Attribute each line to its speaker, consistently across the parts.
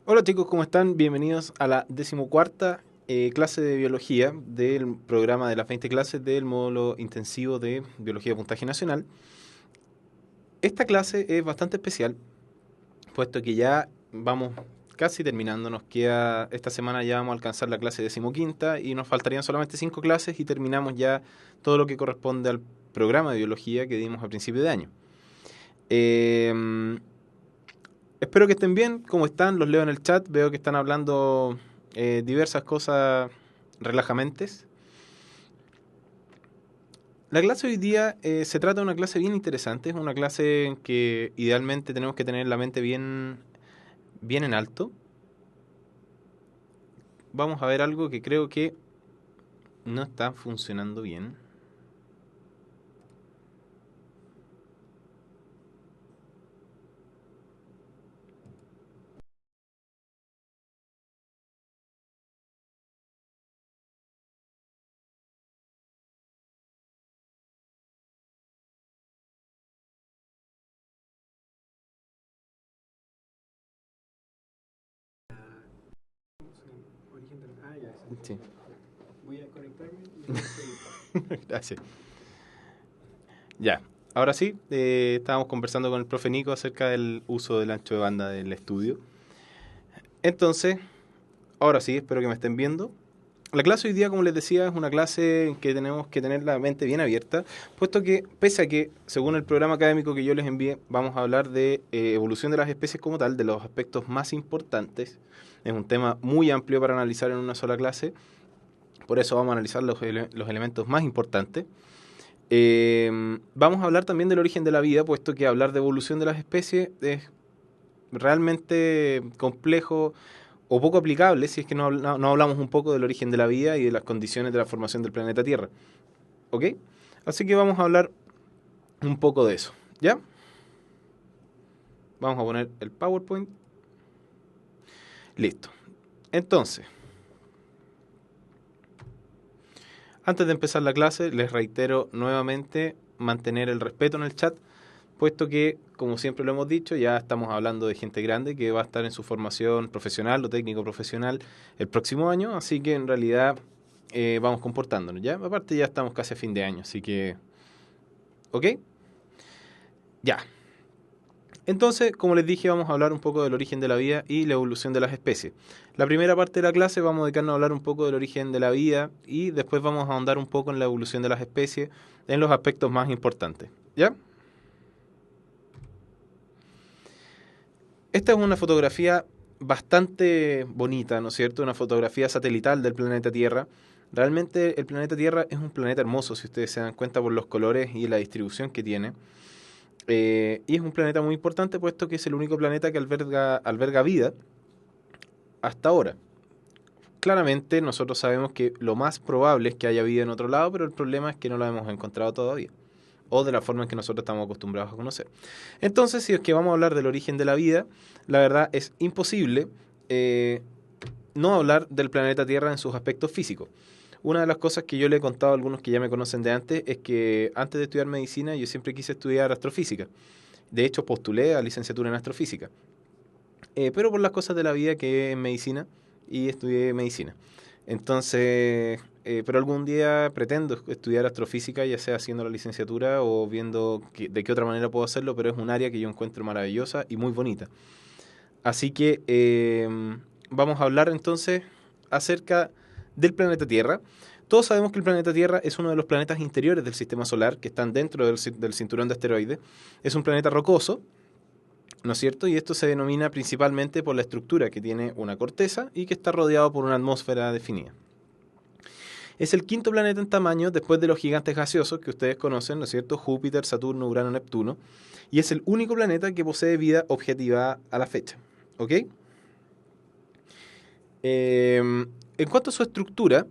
Speaker 1: Hola chicos, ¿cómo están? Bienvenidos a la decimocuarta clase de biología del programa de las 20 clases del módulo intensivo de biología de puntaje nacional. Esta clase es bastante especial, puesto que ya vamos casi terminando. Nos queda, esta semana ya vamos a alcanzar la clase decimoquinta y nos faltarían solamente 5 clases y terminamos ya todo lo que corresponde al programa de biología que dimos a principio de año. Eh, Espero que estén bien. ¿Cómo están? Los leo en el chat. Veo que están hablando diversas cosas relajamentes. La clase hoy día se trata de una clase bien interesante. Es una clase en que idealmente tenemos que tener la mente bien en alto. Vamos a ver algo que creo que no está funcionando bien. Sí. Voy a conectarme y gracias. Ya, ahora sí, estábamos conversando con el profe Nico acerca del uso del ancho de banda del estudio. Entonces, ahora sí, espero que me estén viendo. La clase hoy día, como les decía, es una clase en que tenemos que tener la mente bien abierta, puesto que, pese a que, según el programa académico que yo les envié, vamos a hablar de evolución de las especies como tal, de los aspectos más importantes. Es un tema muy amplio para analizar en una sola clase, por eso vamos a analizar los elementos más importantes. Vamos a hablar también del origen de la vida, puesto que hablar de evolución de las especies es realmente complejo o poco aplicable si es que no hablamos un poco del origen de la vida y de las condiciones de la formación del planeta Tierra. ¿Ok? Así que vamos a hablar un poco de eso. ¿Ya? Vamos a poner el PowerPoint. Listo. Entonces, antes de empezar la clase, les reitero nuevamente mantener el respeto en el chat, puesto que, como siempre lo hemos dicho, ya estamos hablando de gente grande que va a estar en su formación profesional o técnico profesional el próximo año, así que en realidad vamos comportándonos, ¿ya? Aparte ya estamos casi a fin de año, así que... ¿Ok? Ya. Entonces, como les dije, vamos a hablar un poco del origen de la vida y la evolución de las especies. La primera parte de la clase vamos a dedicarnos a hablar un poco del origen de la vida y después vamos a ahondar un poco en la evolución de las especies en los aspectos más importantes. ¿Ya? Esta es una fotografía bastante bonita, ¿no es cierto? Una fotografía satelital del planeta Tierra. Realmente el planeta Tierra es un planeta hermoso, si ustedes se dan cuenta por los colores y la distribución que tiene. Y es un planeta muy importante puesto que es el único planeta que alberga vida hasta ahora. Claramente nosotros sabemos que lo más probable es que haya vida en otro lado, pero el problema es que no la hemos encontrado todavía, o de la forma en que nosotros estamos acostumbrados a conocer. Entonces, si es que vamos a hablar del origen de la vida, la verdad es imposible eh, no hablar del planeta Tierra en sus aspectos físicos. Una de las cosas que yo le he contado a algunos que ya me conocen de antes es que antes de estudiar medicina yo siempre quise estudiar astrofísica. De hecho, postulé a licenciatura en astrofísica. Pero por las cosas de la vida quedé en medicina y estudié medicina. Entonces, pero algún día pretendo estudiar astrofísica, ya sea haciendo la licenciatura o viendo de qué otra manera puedo hacerlo, pero es un área que yo encuentro maravillosa y muy bonita. Así que vamos a hablar entonces acerca del planeta Tierra. Todos sabemos que el planeta Tierra es uno de los planetas interiores del sistema solar, que están dentro del cinturón de asteroides. Es un planeta rocoso, ¿no es cierto? Y esto se denomina principalmente por la estructura que tiene una corteza y que está rodeado por una atmósfera definida. Es el quinto planeta en tamaño después de los gigantes gaseosos que ustedes conocen, ¿no es cierto? Júpiter, Saturno, Urano, Neptuno. Y es el único planeta que posee vida objetiva a la fecha. ¿Ok? En cuanto a su estructura,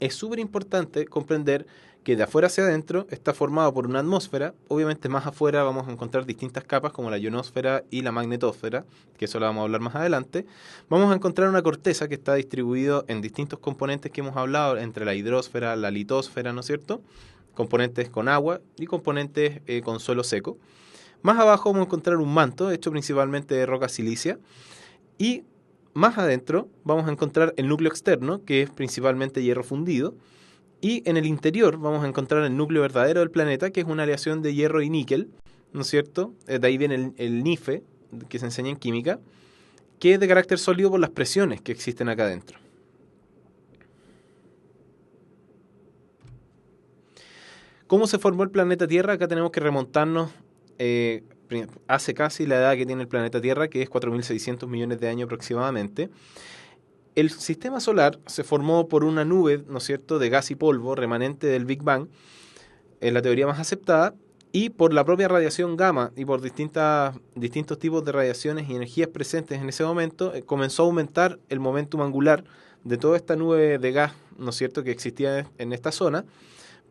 Speaker 1: es súper importante comprender que de afuera hacia adentro está formado por una atmósfera. Obviamente más afuera vamos a encontrar distintas capas como la ionosfera y la magnetosfera, que eso lo vamos a hablar más adelante. Vamos a encontrar una corteza que está distribuido en distintos componentes que hemos hablado, entre la hidrosfera, la litosfera, ¿no es cierto? Componentes con agua y componentes con suelo seco. Más abajo vamos a encontrar un manto hecho principalmente de roca silicia Y más adentro vamos a encontrar el núcleo externo, que es principalmente hierro fundido, y en el interior vamos a encontrar el núcleo verdadero del planeta, que es una aleación de hierro y níquel, ¿no es cierto? De ahí viene el NIFE, que se enseña en química, que es de carácter sólido por las presiones que existen acá adentro. ¿Cómo se formó el planeta Tierra? Acá tenemos que remontarnos hace casi la edad que tiene el planeta Tierra, que es 4.600 millones de años aproximadamente. El sistema solar se formó por una nube, ¿no es cierto?, de gas y polvo remanente del Big Bang, es la teoría más aceptada, y por la propia radiación gamma y por distintos tipos de radiaciones y energías presentes en ese momento, comenzó a aumentar el momentum angular de toda esta nube de gas, ¿no es cierto?, que existía en esta zona,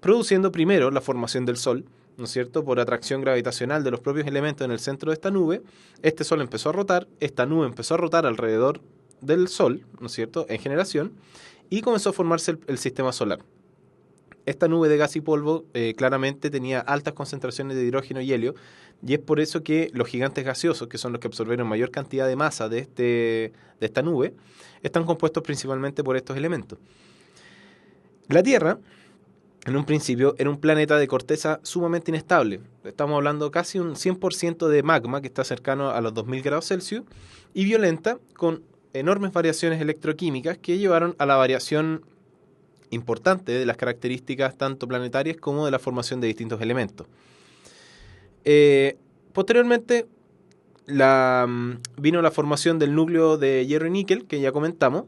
Speaker 1: produciendo primero la formación del Sol, ¿no es cierto?, por atracción gravitacional de los propios elementos en el centro de esta nube. Este Sol empezó a rotar, esta nube empezó a rotar alrededor del Sol, ¿no es cierto?, en generación, y comenzó a formarse el sistema solar. Esta nube de gas y polvo claramente tenía altas concentraciones de hidrógeno y helio, y es por eso que los gigantes gaseosos, que son los que absorbieron mayor cantidad de masa de esta nube, están compuestos principalmente por estos elementos. La Tierra, en un principio, era un planeta de corteza sumamente inestable. Estamos hablando casi un 100% de magma, que está cercano a los 2000 grados Celsius, y violenta, con enormes variaciones electroquímicas que llevaron a la variación importante de las características tanto planetarias como de la formación de distintos elementos. Posteriormente vino la formación del núcleo de hierro y níquel, que ya comentamos,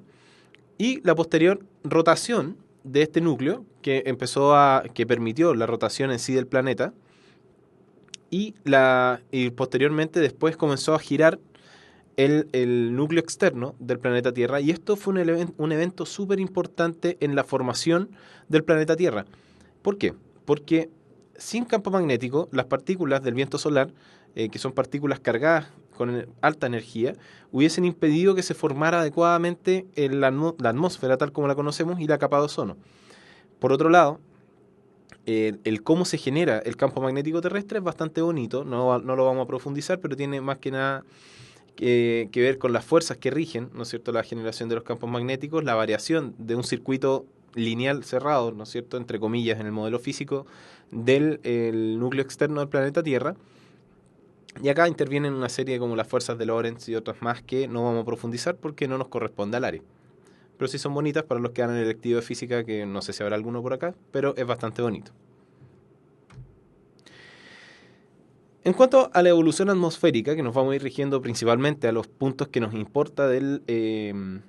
Speaker 1: y la posterior rotación de este núcleo, que permitió la rotación en sí del planeta, y posteriormente después comenzó a girar el núcleo externo del planeta Tierra, y esto fue un evento súper importante en la formación del planeta Tierra. ¿Por qué? Porque sin campo magnético, las partículas del viento solar, que son partículas cargadas con alta energía, hubiesen impedido que se formara adecuadamente la atmósfera tal como la conocemos y la capa de ozono. Por otro lado, el cómo se genera el campo magnético terrestre es bastante bonito, no lo vamos a profundizar, pero tiene más que nada que ver con las fuerzas que rigen, ¿no es cierto?, la generación de los campos magnéticos, la variación de un circuito lineal cerrado, ¿no es cierto?, entre comillas, en el modelo físico del núcleo externo del planeta Tierra. Y acá intervienen una serie como las fuerzas de Lorentz y otras más que no vamos a profundizar porque no nos corresponde al área. Pero sí son bonitas para los que hagan el electivo de física, que no sé si habrá alguno por acá, pero es bastante bonito. En cuanto a la evolución atmosférica, que nos vamos a ir rigiendo principalmente a los puntos que nos importa de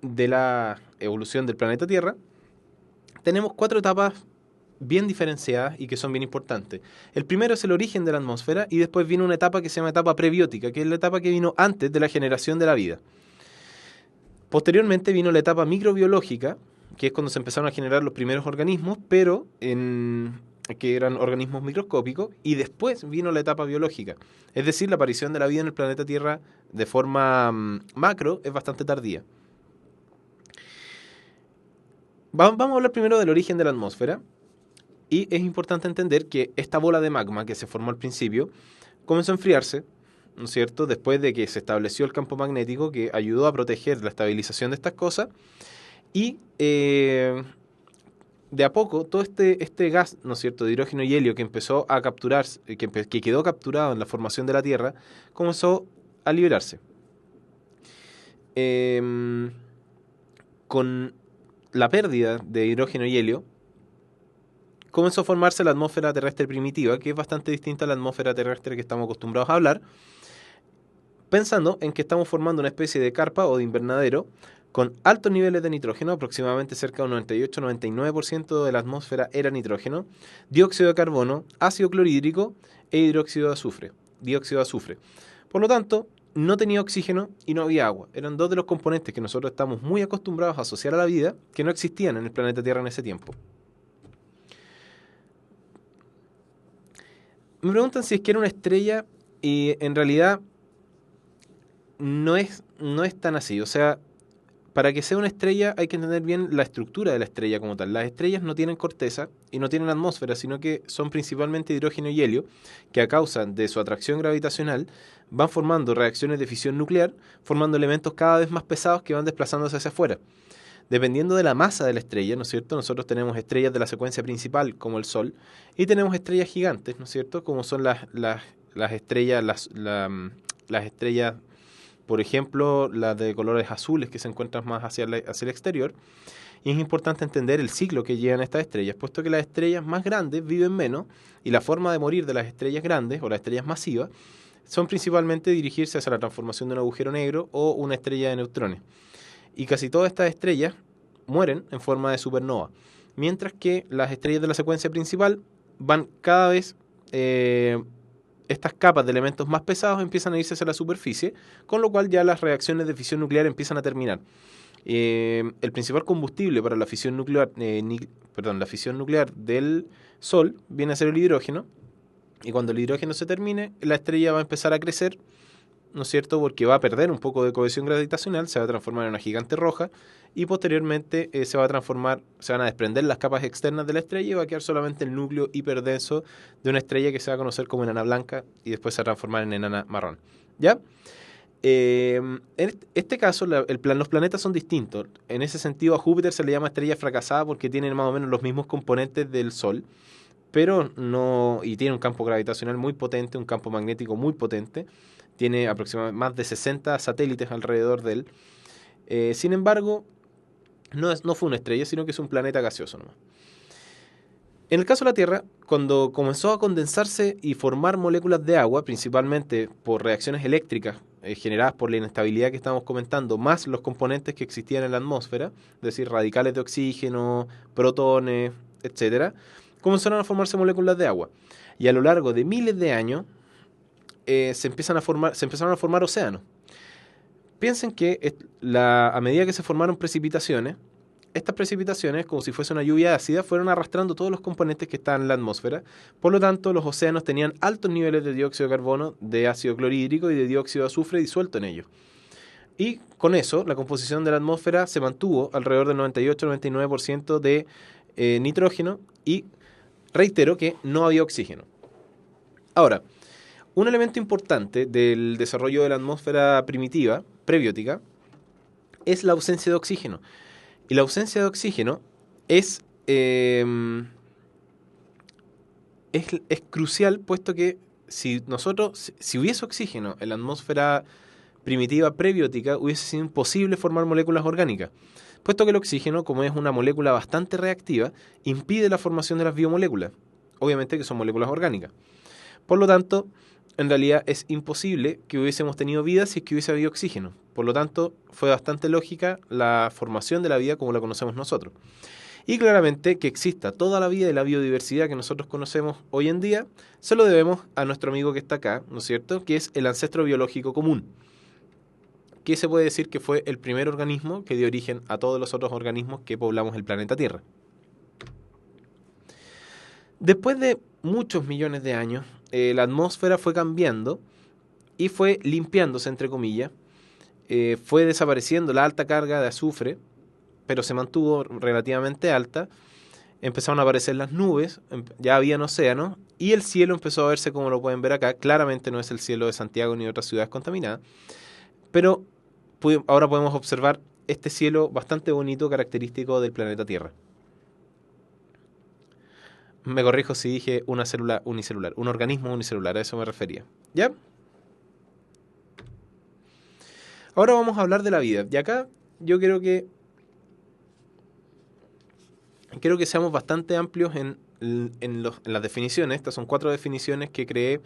Speaker 1: la evolución del planeta Tierra, tenemos 4 etapas bien diferenciadas y que son bien importantes. El primero es el origen de la atmósfera, y después viene una etapa que se llama etapa prebiótica, que es la etapa que vino antes de la generación de la vida. Posteriormente vino la etapa microbiológica, que es cuando se empezaron a generar los primeros organismos, pero que eran organismos microscópicos, y después vino la etapa biológica. Es decir, la aparición de la vida en el planeta Tierra de forma macro es bastante tardía. Vamos a hablar primero del origen de la atmósfera, y es importante entender que esta bola de magma que se formó al principio comenzó a enfriarse, ¿no es cierto?, después de que se estableció el campo magnético que ayudó a proteger la estabilización de estas cosas, y de a poco todo este gas, ¿no es cierto?, de hidrógeno y helio que empezó a capturar, que quedó capturado en la formación de la Tierra, comenzó a liberarse. Con la pérdida de hidrógeno y helio, comenzó a formarse la atmósfera terrestre primitiva, que es bastante distinta a la atmósfera terrestre que estamos acostumbrados a hablar, pensando en que estamos formando una especie de carpa o de invernadero con altos niveles de nitrógeno, aproximadamente cerca de un 98-99% de la atmósfera era nitrógeno, dióxido de carbono, ácido clorhídrico e dióxido de azufre. Por lo tanto, no tenía oxígeno y no había agua. Eran 2 de los componentes que nosotros estamos muy acostumbrados a asociar a la vida, que no existían en el planeta Tierra en ese tiempo. Me preguntan si es que era una estrella, y en realidad no es tan así. O sea, para que sea una estrella hay que entender bien la estructura de la estrella como tal. Las estrellas no tienen corteza y no tienen atmósfera, sino que son principalmente hidrógeno y helio, que a causa de su atracción gravitacional van formando reacciones de fisión nuclear, formando elementos cada vez más pesados que van desplazándose hacia afuera. Dependiendo de la masa de la estrella, ¿no es cierto? Nosotros tenemos estrellas de la secuencia principal, como el Sol, y tenemos estrellas gigantes, ¿no es cierto? Como son las estrellas, las estrellas, por ejemplo, las de colores azules que se encuentran más hacia el exterior. Y es importante entender el ciclo que llevan estas estrellas, puesto que las estrellas más grandes viven menos y la forma de morir de las estrellas grandes o las estrellas masivas son principalmente dirigirse hacia la transformación de un agujero negro o una estrella de neutrones. Y casi todas estas estrellas mueren en forma de supernova, mientras que las estrellas de la secuencia principal van cada vez, estas capas de elementos más pesados empiezan a irse hacia la superficie, con lo cual ya las reacciones de fisión nuclear empiezan a terminar. El principal combustible para la fisión nuclear, la fisión nuclear del Sol viene a ser el hidrógeno, y cuando el hidrógeno se termine, la estrella va a empezar a crecer, ¿no es cierto? Porque va a perder un poco de cohesión gravitacional, se va a transformar en una gigante roja y posteriormente se van a desprender las capas externas de la estrella y va a quedar solamente el núcleo hiperdenso de una estrella que se va a conocer como enana blanca y después se va a transformar en enana marrón. ¿Ya? En este caso, los planetas son distintos. En ese sentido, a Júpiter se le llama estrella fracasada porque tiene más o menos los mismos componentes del Sol, pero no, y tiene un campo gravitacional muy potente, un campo magnético muy potente. Tiene aproximadamente más de 60 satélites alrededor de él. Sin embargo, no fue una estrella, sino que es un planeta gaseoso nomás. En el caso de la Tierra, cuando comenzó a condensarse y formar moléculas de agua, principalmente por reacciones eléctricas generadas por la inestabilidad que estamos comentando, más los componentes que existían en la atmósfera, es decir, radicales de oxígeno, protones, etcétera, comenzaron a formarse moléculas de agua. Y a lo largo de miles de años, se empezaron a formar océanos. Piensen que a medida que se formaron precipitaciones, estas precipitaciones, como si fuese una lluvia ácida, fueron arrastrando todos los componentes que estaban en la atmósfera. Por lo tanto, los océanos tenían altos niveles de dióxido de carbono, de ácido clorhídrico y de dióxido de azufre disuelto en ellos. Y con eso, la composición de la atmósfera se mantuvo alrededor del 98-99% de nitrógeno y reitero que no había oxígeno. Ahora, un elemento importante del desarrollo de la atmósfera primitiva, prebiótica, es la ausencia de oxígeno. Y la ausencia de oxígeno es crucial, puesto que si hubiese oxígeno en la atmósfera primitiva prebiótica, hubiese sido imposible formar moléculas orgánicas, puesto que el oxígeno, como es una molécula bastante reactiva, impide la formación de las biomoléculas, obviamente que son moléculas orgánicas. Por lo tanto, en realidad es imposible que hubiésemos tenido vida si es que hubiese habido oxígeno. Por lo tanto, fue bastante lógica la formación de la vida como la conocemos nosotros. Y claramente que exista toda la vida y la biodiversidad que nosotros conocemos hoy en día, se lo debemos a nuestro amigo que está acá, ¿no es cierto?, que es el ancestro biológico común, que se puede decir que fue el primer organismo que dio origen a todos los otros organismos que poblamos el planeta Tierra. Después de muchos millones de años, la atmósfera fue cambiando y fue limpiándose, entre comillas. Fue desapareciendo la alta carga de azufre, pero se mantuvo relativamente alta. Empezaron a aparecer las nubes, ya habían océanos, y el cielo empezó a verse como lo pueden ver acá. Claramente no es el cielo de Santiago ni de otras ciudades contaminadas, pero ahora podemos observar este cielo bastante bonito, característico del planeta Tierra. Me corrijo si dije una célula unicelular, un organismo unicelular, a eso me refería. ¿Ya? Ahora vamos a hablar de la vida. Y acá yo quiero que seamos bastante amplios en las definiciones. Estas son 4 definiciones que creé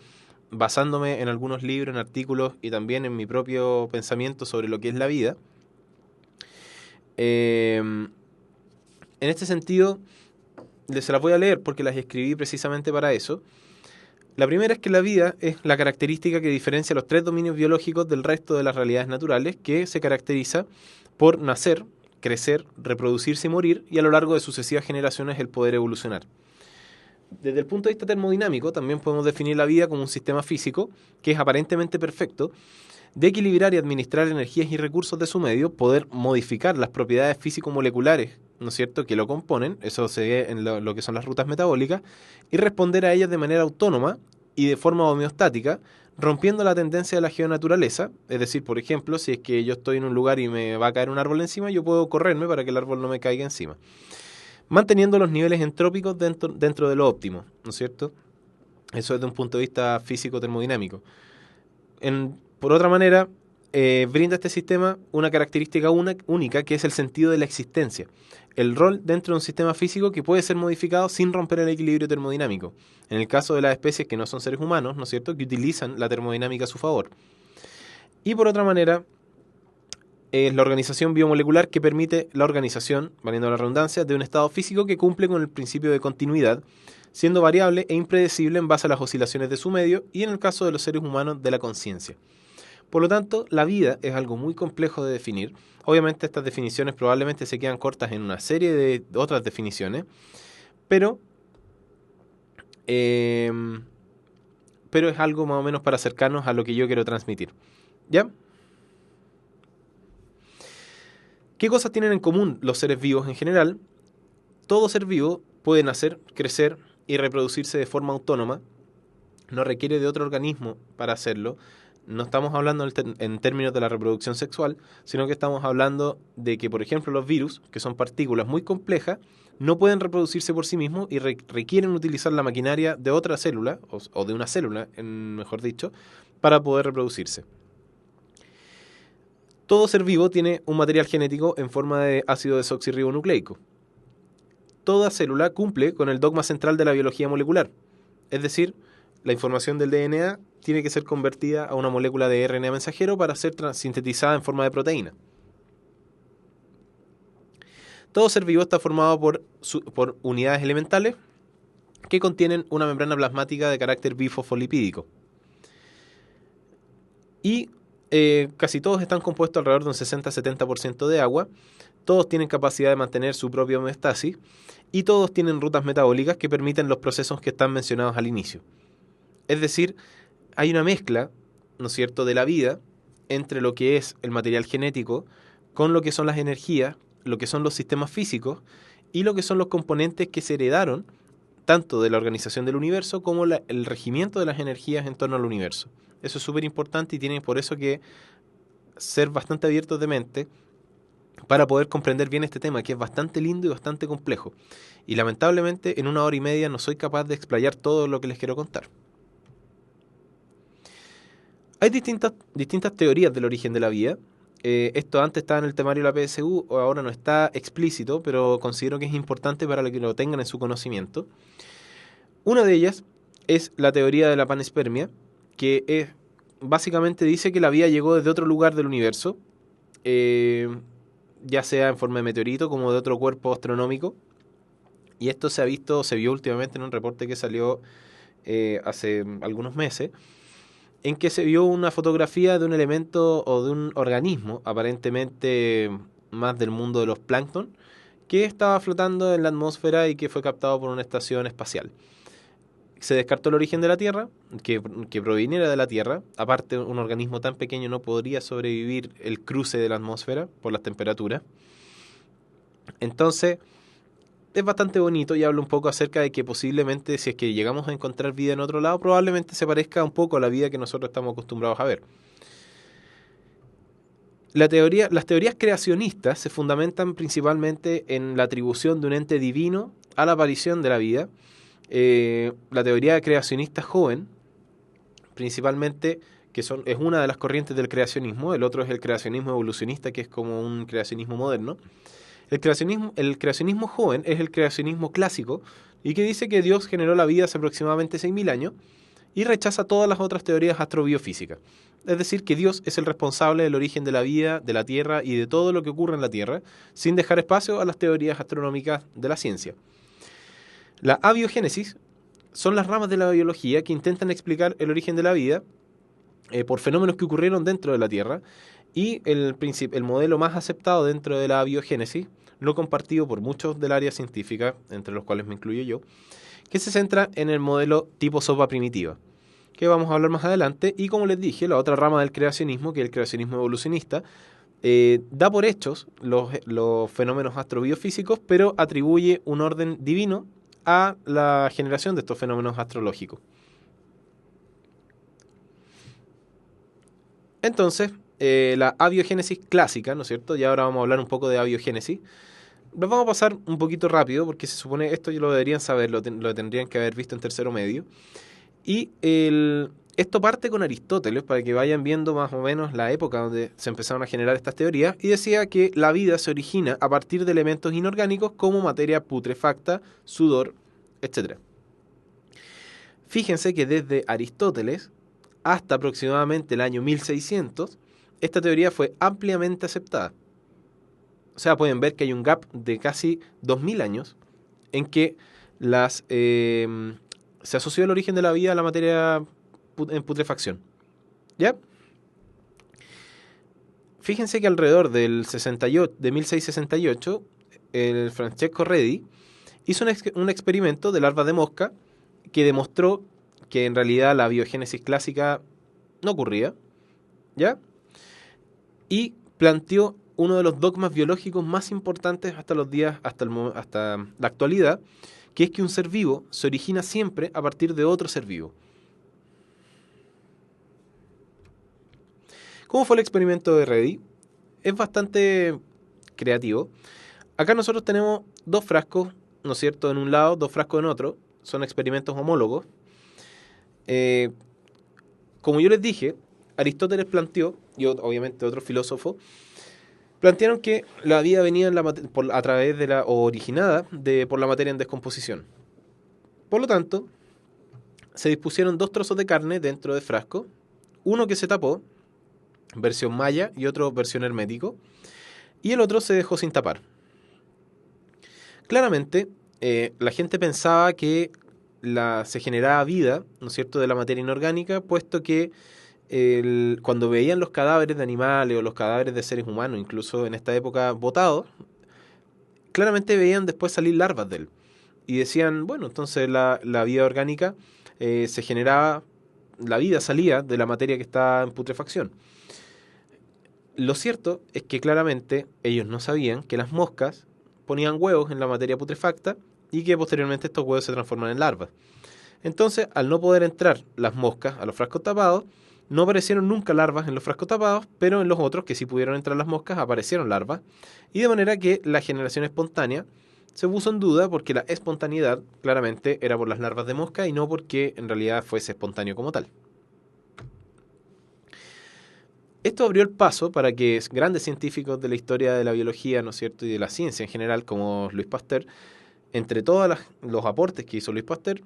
Speaker 1: basándome en algunos libros, en artículos y también en mi propio pensamiento sobre lo que es la vida. En este sentido, se las voy a leer porque las escribí precisamente para eso. La primera es que la vida es la característica que diferencia los 3 dominios biológicos del resto de las realidades naturales, que se caracteriza por nacer, crecer, reproducirse y morir, y a lo largo de sucesivas generaciones el poder evolucionar. Desde el punto de vista termodinámico, también podemos definir la vida como un sistema físico que es aparentemente perfecto, de equilibrar y administrar energías y recursos de su medio, poder modificar las propiedades físico-moleculares, ¿no es cierto?, que lo componen, eso se ve en lo que son las rutas metabólicas, y responder a ellas de manera autónoma y de forma homeostática, rompiendo la tendencia de la geonaturaleza. Es decir, por ejemplo, si es que yo estoy en un lugar y me va a caer un árbol encima, yo puedo correrme para que el árbol no me caiga encima, manteniendo los niveles entrópicos dentro de lo óptimo, ¿no es cierto? Eso desde un punto de vista físico-termodinámico. Por otra manera, brinda este sistema una característica única, que es el sentido de la existencia, el rol dentro de un sistema físico que puede ser modificado sin romper el equilibrio termodinámico, en el caso de las especies que no son seres humanos, ¿no es cierto?, que utilizan la termodinámica a su favor. Y por otra manera, es la organización biomolecular que permite la organización, valiendo la redundancia, de un estado físico que cumple con el principio de continuidad, siendo variable e impredecible en base a las oscilaciones de su medio y, en el caso de los seres humanos, de la conciencia. Por lo tanto, la vida es algo muy complejo de definir. Obviamente estas definiciones probablemente se quedan cortas en una serie de otras definiciones, pero es algo más o menos para acercarnos a lo que yo quiero transmitir. ¿Ya? ¿Qué cosas tienen en común los seres vivos en general? Todo ser vivo puede nacer, crecer y reproducirse de forma autónoma. No requiere de otro organismo para hacerlo. No estamos hablando en términos de la reproducción sexual, sino que estamos hablando de que, por ejemplo, los virus, que son partículas muy complejas, no pueden reproducirse por sí mismos y requieren utilizar la maquinaria de otra célula, o de una célula, mejor dicho, para poder reproducirse. Todo ser vivo tiene un material genético en forma de ácido desoxirribonucleico. Toda célula cumple con el dogma central de la biología molecular, es decir, la información del DNA tiene que ser convertida a una molécula de RNA mensajero para ser sintetizada en forma de proteína. Todo ser vivo está formado por unidades elementales que contienen una membrana plasmática de carácter bifosfolipídico. Y casi todos están compuestos alrededor de un 60-70% de agua, todos tienen capacidad de mantener su propia homeostasis y todos tienen rutas metabólicas que permiten los procesos que están mencionados al inicio. Es decir, hay una mezcla, ¿no es cierto?, de la vida entre lo que es el material genético con lo que son las energías, lo que son los sistemas físicos y lo que son los componentes que se heredaron tanto de la organización del universo como el regimiento de las energías en torno al universo. Eso es súper importante y tienen por eso que ser bastante abiertos de mente para poder comprender bien este tema, que es bastante lindo y bastante complejo. Y lamentablemente en 1 hora y media no soy capaz de explayar todo lo que les quiero contar. Hay distintas teorías del origen de la vida. Esto antes estaba en el temario de la PSU, ahora no está explícito, pero considero que es importante para que lo tengan en su conocimiento. Una de ellas es la teoría de la panspermia, que básicamente dice que la vida llegó desde otro lugar del universo, ya sea en forma de meteorito como de otro cuerpo astronómico. Y esto se vio últimamente en un reporte que salió hace algunos meses, en que se vio una fotografía de un elemento o de un organismo, aparentemente más del mundo de los plancton, que estaba flotando en la atmósfera y que fue captado por una estación espacial. Se descartó el origen de la Tierra, que proviniera de la Tierra. Aparte, un organismo tan pequeño no podría sobrevivir el cruce de la atmósfera por las temperaturas. Entonces, es bastante bonito y habla un poco acerca de que posiblemente, si es que llegamos a encontrar vida en otro lado, probablemente se parezca un poco a la vida que nosotros estamos acostumbrados a ver. Las teorías creacionistas se fundamentan principalmente en la atribución de un ente divino a la aparición de la vida. La teoría creacionista joven, principalmente, es una de las corrientes del creacionismo. El otro es el creacionismo evolucionista, que es como un creacionismo moderno. El creacionismo joven es el creacionismo clásico y que dice que Dios generó la vida hace aproximadamente 6.000 años y rechaza todas las otras teorías astrobiofísicas. Es decir, que Dios es el responsable del origen de la vida, de la Tierra y de todo lo que ocurre en la Tierra, sin dejar espacio a las teorías astronómicas de la ciencia. La abiogénesis son las ramas de la biología que intentan explicar el origen de la vida por fenómenos que ocurrieron dentro de la Tierra, y el modelo más aceptado dentro de la biogénesis, no compartido por muchos del área científica, entre los cuales me incluyo yo, que se centra en el modelo tipo sopa primitiva, que vamos a hablar más adelante. Y como les dije, la otra rama del creacionismo, que es el creacionismo evolucionista, da por hechos los fenómenos astrobiofísicos, pero atribuye un orden divino a la generación de estos fenómenos astrológicos. Entonces, la abiogénesis clásica, ¿no es cierto? Y ahora vamos a hablar un poco de abiogénesis. Los vamos a pasar un poquito rápido, porque se supone esto ya lo deberían saber, lo tendrían que haber visto en tercero medio. Y esto parte con Aristóteles, para que vayan viendo más o menos la época donde se empezaron a generar estas teorías, y decía que la vida se origina a partir de elementos inorgánicos como materia putrefacta, sudor, etc. Fíjense que desde Aristóteles hasta aproximadamente el año 1600, esta teoría fue ampliamente aceptada. O sea, pueden ver que hay un gap de casi 2000 años en que se asoció el origen de la vida a la materia en putrefacción. ¿Ya? Fíjense que alrededor del 68, de 1668, el Francesco Redi hizo un experimento de larvas de mosca que demostró que en realidad la biogénesis clásica no ocurría, ¿ya? Y planteó uno de los dogmas biológicos más importantes hasta hasta la actualidad, que es que un ser vivo se origina siempre a partir de otro ser vivo. ¿Cómo fue el experimento de Redi? Es bastante creativo. Acá nosotros tenemos dos frascos, ¿no es cierto?, en un lado, dos frascos en otro. Son experimentos homólogos. Como yo les dije, Aristóteles planteó, y obviamente otros filósofos, plantearon que la vida venía a través de o originada por la materia en descomposición. Por lo tanto, se dispusieron dos trozos de carne dentro del frasco, uno que se tapó, versión maya, y otro versión hermético, y el otro se dejó sin tapar. Claramente, la gente pensaba que se generaba vida, ¿no es cierto?, de la materia inorgánica, puesto que cuando veían los cadáveres de animales o los cadáveres de seres humanos, incluso en esta época botados, claramente veían después salir larvas de él. Y decían, bueno, entonces la vida orgánica se generaba, la vida salía de la materia que está en putrefacción. Lo cierto es que claramente ellos no sabían que las moscas ponían huevos en la materia putrefacta y que posteriormente estos huevos se transforman en larvas. Entonces, al no poder entrar las moscas a los frascos tapados, no aparecieron nunca larvas en los frascos tapados, pero en los otros que sí pudieron entrar las moscas aparecieron larvas, y de manera que la generación espontánea se puso en duda porque la espontaneidad claramente era por las larvas de mosca y no porque en realidad fuese espontáneo como tal. Esto abrió el paso para que grandes científicos de la historia de la biología, ¿no es cierto?, y de la ciencia en general, como Louis Pasteur, entre todos los aportes que hizo Louis Pasteur,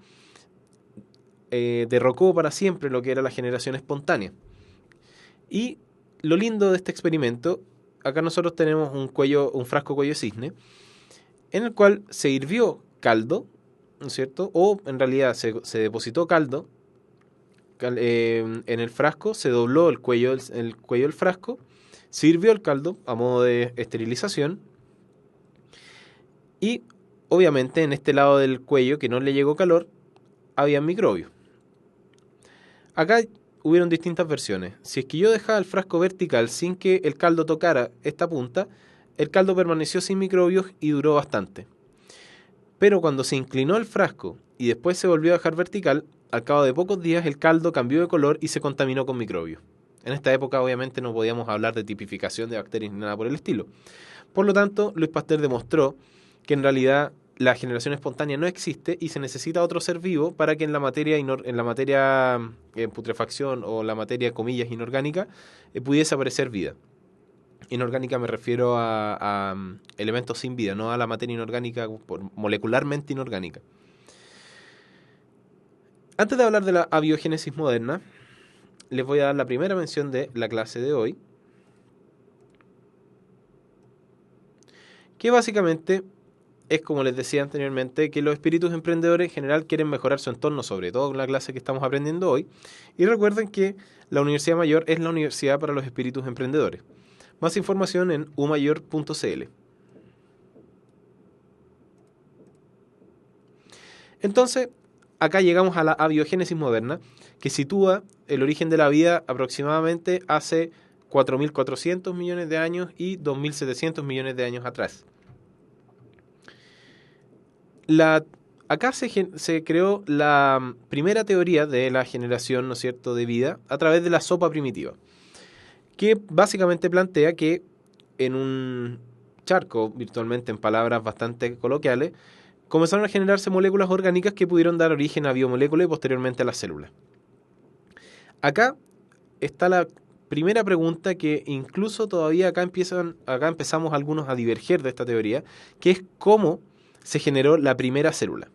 Speaker 1: derrocó para siempre lo que era la generación espontánea. Y lo lindo de este experimento, acá nosotros tenemos un frasco cuello cisne, en el cual se hirvió caldo, ¿no es cierto? O en realidad se depositó caldo en el frasco, se dobló el cuello del frasco, se hirvió el caldo a modo de esterilización, y obviamente en este lado del cuello que no le llegó calor, había microbios. Acá hubieron distintas versiones. Si es que yo dejaba el frasco vertical sin que el caldo tocara esta punta, el caldo permaneció sin microbios y duró bastante. Pero cuando se inclinó el frasco y después se volvió a dejar vertical, al cabo de pocos días el caldo cambió de color y se contaminó con microbios. En esta época obviamente no podíamos hablar de tipificación de bacterias ni nada por el estilo. Por lo tanto, Louis Pasteur demostró que en realidad la generación espontánea no existe y se necesita otro ser vivo para que en la materia en putrefacción o la materia, comillas, inorgánica, pudiese aparecer vida. Inorgánica me refiero a elementos sin vida, no a la materia inorgánica, molecularmente inorgánica. Antes de hablar de la abiogénesis moderna, les voy a dar la primera mención de la clase de hoy, que básicamente es, como les decía anteriormente, que los espíritus emprendedores en general quieren mejorar su entorno, sobre todo en la clase que estamos aprendiendo hoy. Y recuerden que la Universidad Mayor es la universidad para los espíritus emprendedores. Más información en umayor.cl. Entonces, acá llegamos a la abiogénesis moderna, que sitúa el origen de la vida aproximadamente hace 4.400 millones de años y 2.700 millones de años atrás. Acá se creó la primera teoría de la generación, ¿no es cierto?, de vida a través de la sopa primitiva, que básicamente plantea que en un charco, virtualmente en palabras bastante coloquiales, comenzaron a generarse moléculas orgánicas que pudieron dar origen a biomoléculas y posteriormente a las células. Acá está la primera pregunta que incluso todavía acá empezamos algunos a diverger de esta teoría, que es cómo se generó la primera célula.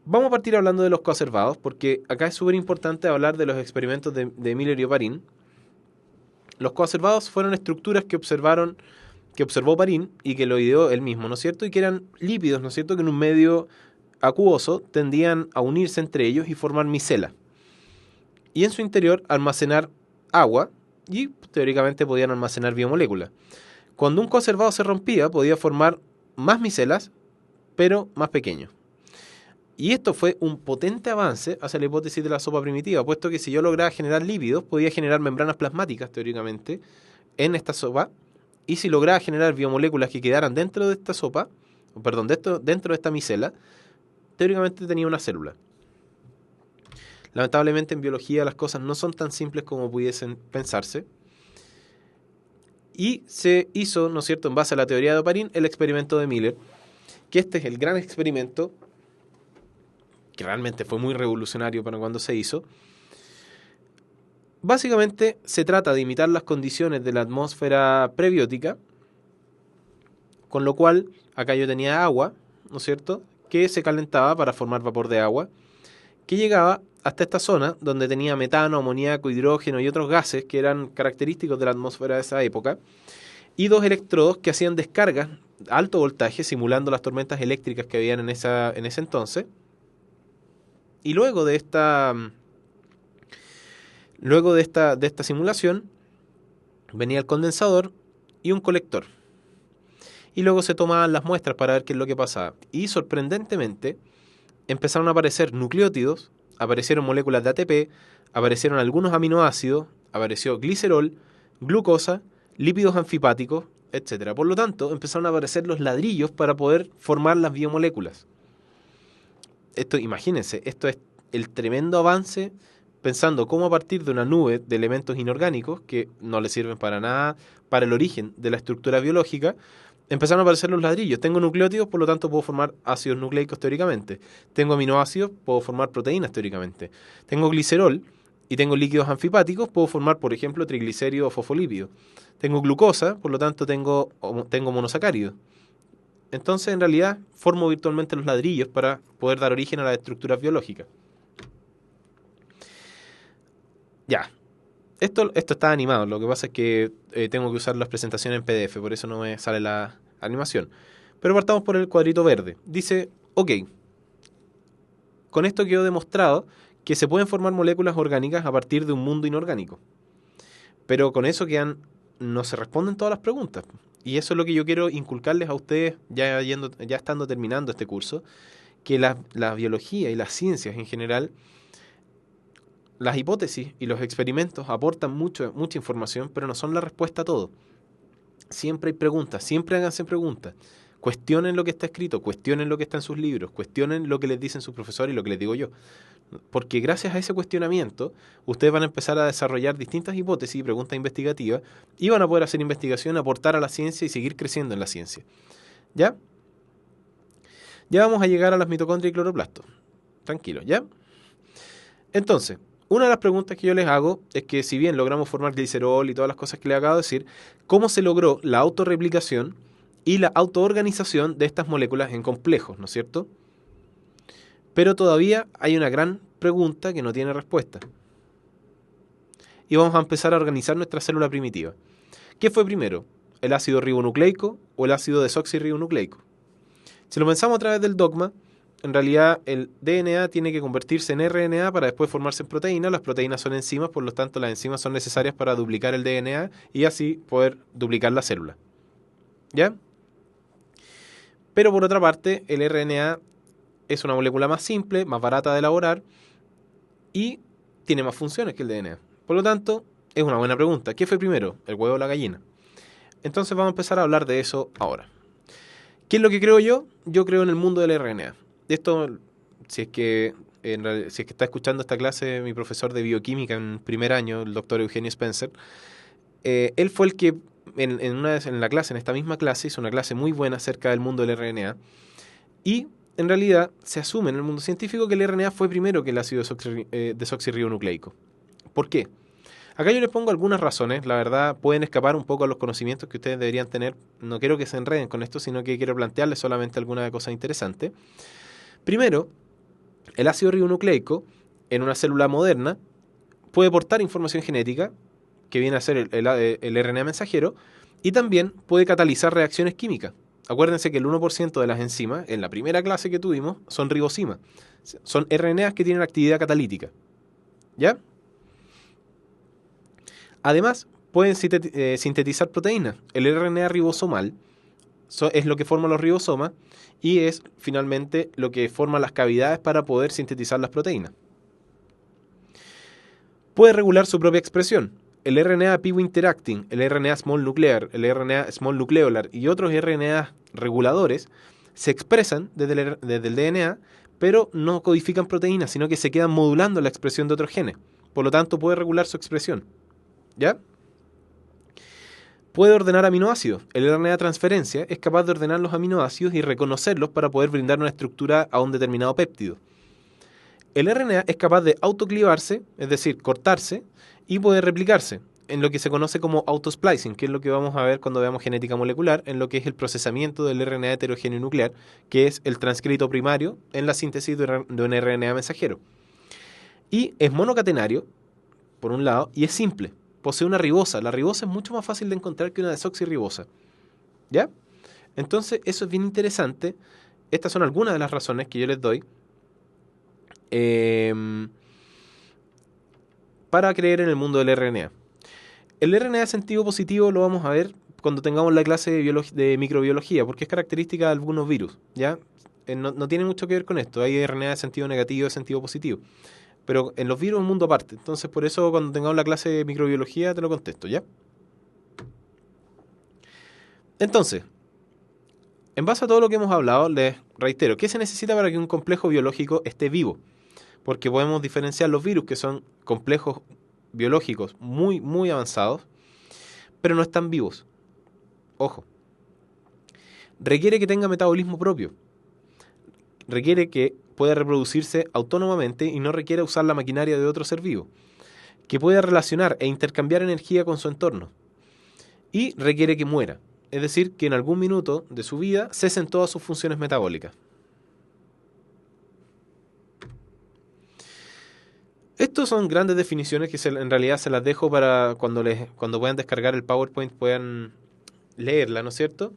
Speaker 1: Vamos a partir hablando de los coacervados, porque acá es súper importante hablar de los experimentos de Miller y Oparin. Los coacervados fueron estructuras que observó Oparin y que lo ideó él mismo, ¿no es cierto? Y que eran lípidos, ¿no es cierto? Que en un medio acuoso tendían a unirse entre ellos y formar micelas. Y en su interior almacenar agua y teóricamente podían almacenar biomoléculas. Cuando un coacervado se rompía, podía formar más micelas, pero más pequeños. Y esto fue un potente avance hacia la hipótesis de la sopa primitiva, puesto que si yo lograba generar lípidos, podía generar membranas plasmáticas, teóricamente, en esta sopa, y si lograba generar biomoléculas que quedaran dentro de esta sopa, perdón, dentro de esta micela, teóricamente tenía una célula. Lamentablemente en biología las cosas no son tan simples como pudiesen pensarse. Y se hizo, ¿no es cierto?, en base a la teoría de Oparin, el experimento de Miller, que este es el gran experimento que realmente fue muy revolucionario para cuando se hizo. Básicamente se trata de imitar las condiciones de la atmósfera prebiótica, con lo cual acá yo tenía agua, ¿no es cierto?, que se calentaba para formar vapor de agua, que llegaba hasta esta zona donde tenía metano, amoníaco, hidrógeno y otros gases que eran característicos de la atmósfera de esa época, y dos electrodos que hacían descargas a alto voltaje simulando las tormentas eléctricas que habían en ese entonces. Y luego de esta simulación venía el condensador y un colector. Y luego se tomaban las muestras para ver qué es lo que pasaba. Y sorprendentemente empezaron a aparecer nucleótidos, aparecieron moléculas de ATP, aparecieron algunos aminoácidos, apareció glicerol, glucosa, lípidos anfipáticos, etc. Por lo tanto, empezaron a aparecer los ladrillos para poder formar las biomoléculas. Imagínense, esto es el tremendo avance pensando cómo a partir de una nube de elementos inorgánicos que no le sirven para nada para el origen de la estructura biológica, empezaron a aparecer los ladrillos. Tengo nucleótidos, por lo tanto puedo formar ácidos nucleicos teóricamente. Tengo aminoácidos, puedo formar proteínas teóricamente. Tengo glicerol y tengo líquidos anfipáticos, puedo formar, por ejemplo, triglicéridos o fosfolípidos. Tengo glucosa, por lo tanto tengo monosacáridos. Entonces, en realidad, formo virtualmente los ladrillos para poder dar origen a las estructuras biológicas. Ya, esto está animado, lo que pasa es que tengo que usar las presentaciones en PDF, por eso no me sale la animación. Pero partamos por el cuadrito verde. Dice, ok, con esto quedó demostrado que se pueden formar moléculas orgánicas a partir de un mundo inorgánico. Pero con eso no se responden todas las preguntas. Y eso es lo que yo quiero inculcarles a ustedes, ya estando terminando este curso, que la biología y las ciencias en general, las hipótesis y los experimentos aportan mucha información, pero no son la respuesta a todo. Siempre hay preguntas, siempre háganse preguntas. Cuestionen lo que está escrito, cuestionen lo que está en sus libros, cuestionen lo que les dicen sus profesores y lo que les digo yo. Porque gracias a ese cuestionamiento, ustedes van a empezar a desarrollar distintas hipótesis y preguntas investigativas y van a poder hacer investigación, aportar a la ciencia y seguir creciendo en la ciencia. ¿Ya? Ya vamos a llegar a las mitocondrias y cloroplastos. Tranquilos, ¿ya? Entonces, una de las preguntas que yo les hago es que si bien logramos formar glicerol y todas las cosas que les acabo de decir, ¿cómo se logró la autorreplicación y la autoorganización de estas moléculas en complejos, ¿no es cierto? Pero todavía hay una gran pregunta que no tiene respuesta. Y vamos a empezar a organizar nuestra célula primitiva. ¿Qué fue primero? ¿El ácido ribonucleico o el ácido desoxirribonucleico? Si lo pensamos a través del dogma, en realidad el DNA tiene que convertirse en RNA para después formarse en proteínas. Las proteínas son enzimas, por lo tanto las enzimas son necesarias para duplicar el DNA y así poder duplicar la célula. ¿Ya? Pero por otra parte, el RNA es una molécula más simple, más barata de elaborar y tiene más funciones que el DNA. Por lo tanto, es una buena pregunta. ¿Qué fue primero, el huevo o la gallina? Entonces vamos a empezar a hablar de eso ahora. ¿Qué es lo que creo yo? Yo creo en el mundo del RNA. Esto, si es que, si es que está escuchando esta clase mi profesor de bioquímica en primer año, el doctor Eugenio Spencer, él fue el que en la clase, en esta misma clase, hizo una clase muy buena acerca del mundo del RNA. Y en realidad se asume en el mundo científico que el RNA fue primero que el ácido desoxirribonucleico. ¿Por qué? Acá yo les pongo algunas razones, la verdad pueden escapar un poco a los conocimientos que ustedes deberían tener. No quiero que se enreden con esto, sino que quiero plantearles solamente alguna cosa interesante. Primero, el ácido ribonucleico en una célula moderna puede portar información genética, que viene a ser el RNA mensajero, y también puede catalizar reacciones químicas. Acuérdense que el 1% de las enzimas, en la primera clase que tuvimos, son ribosimas. Son RNAs que tienen actividad catalítica. ¿Ya? Además, pueden sintetizar proteínas. El RNA ribosomal es lo que forma los ribosomas y es finalmente lo que forma las cavidades para poder sintetizar las proteínas. Puede regular su propia expresión. El RNA Pivo Interacting, el RNA Small Nuclear, el RNA Small Nucleolar y otros RNA reguladores se expresan desde el DNA, pero no codifican proteínas, sino que se quedan modulando la expresión de otros genes. Por lo tanto, puede regular su expresión. ¿Ya? Puede ordenar aminoácidos. El RNA transferencia es capaz de ordenar los aminoácidos y reconocerlos para poder brindar una estructura a un determinado péptido. El RNA es capaz de autoclivarse, es decir, cortarse, y puede replicarse, en lo que se conoce como autosplicing, que es lo que vamos a ver cuando veamos genética molecular, en lo que es el procesamiento del RNA heterogéneo nuclear, que es el transcrito primario en la síntesis de un RNA mensajero. Y es monocatenario, por un lado, y es simple. Posee una ribosa. La ribosa es mucho más fácil de encontrar que una desoxirribosa. ¿Ya? Entonces, eso es bien interesante. Estas son algunas de las razones que yo les doy para creer en el mundo del RNA. El RNA de sentido positivo lo vamos a ver cuando tengamos la clase de microbiología, porque es característica de algunos virus. ¿Ya? No tiene mucho que ver con esto. Hay RNA de sentido negativo y de sentido positivo. Pero en los virus es un mundo aparte. Entonces, por eso cuando tengamos la clase de microbiología te lo contesto, ¿ya? Entonces, en base a todo lo que hemos hablado, les reitero, ¿qué se necesita para que un complejo biológico esté vivo? Porque podemos diferenciar los virus, que son complejos biológicos muy, muy avanzados, pero no están vivos. Ojo. Requiere que tenga metabolismo propio. Requiere que pueda reproducirse autónomamente y no requiere usar la maquinaria de otro ser vivo. Que pueda relacionar e intercambiar energía con su entorno. Y requiere que muera. Es decir, que en algún minuto de su vida cesen todas sus funciones metabólicas. Estas son grandes definiciones que en realidad se las dejo para cuando puedan descargar el PowerPoint puedan leerla, ¿no es cierto?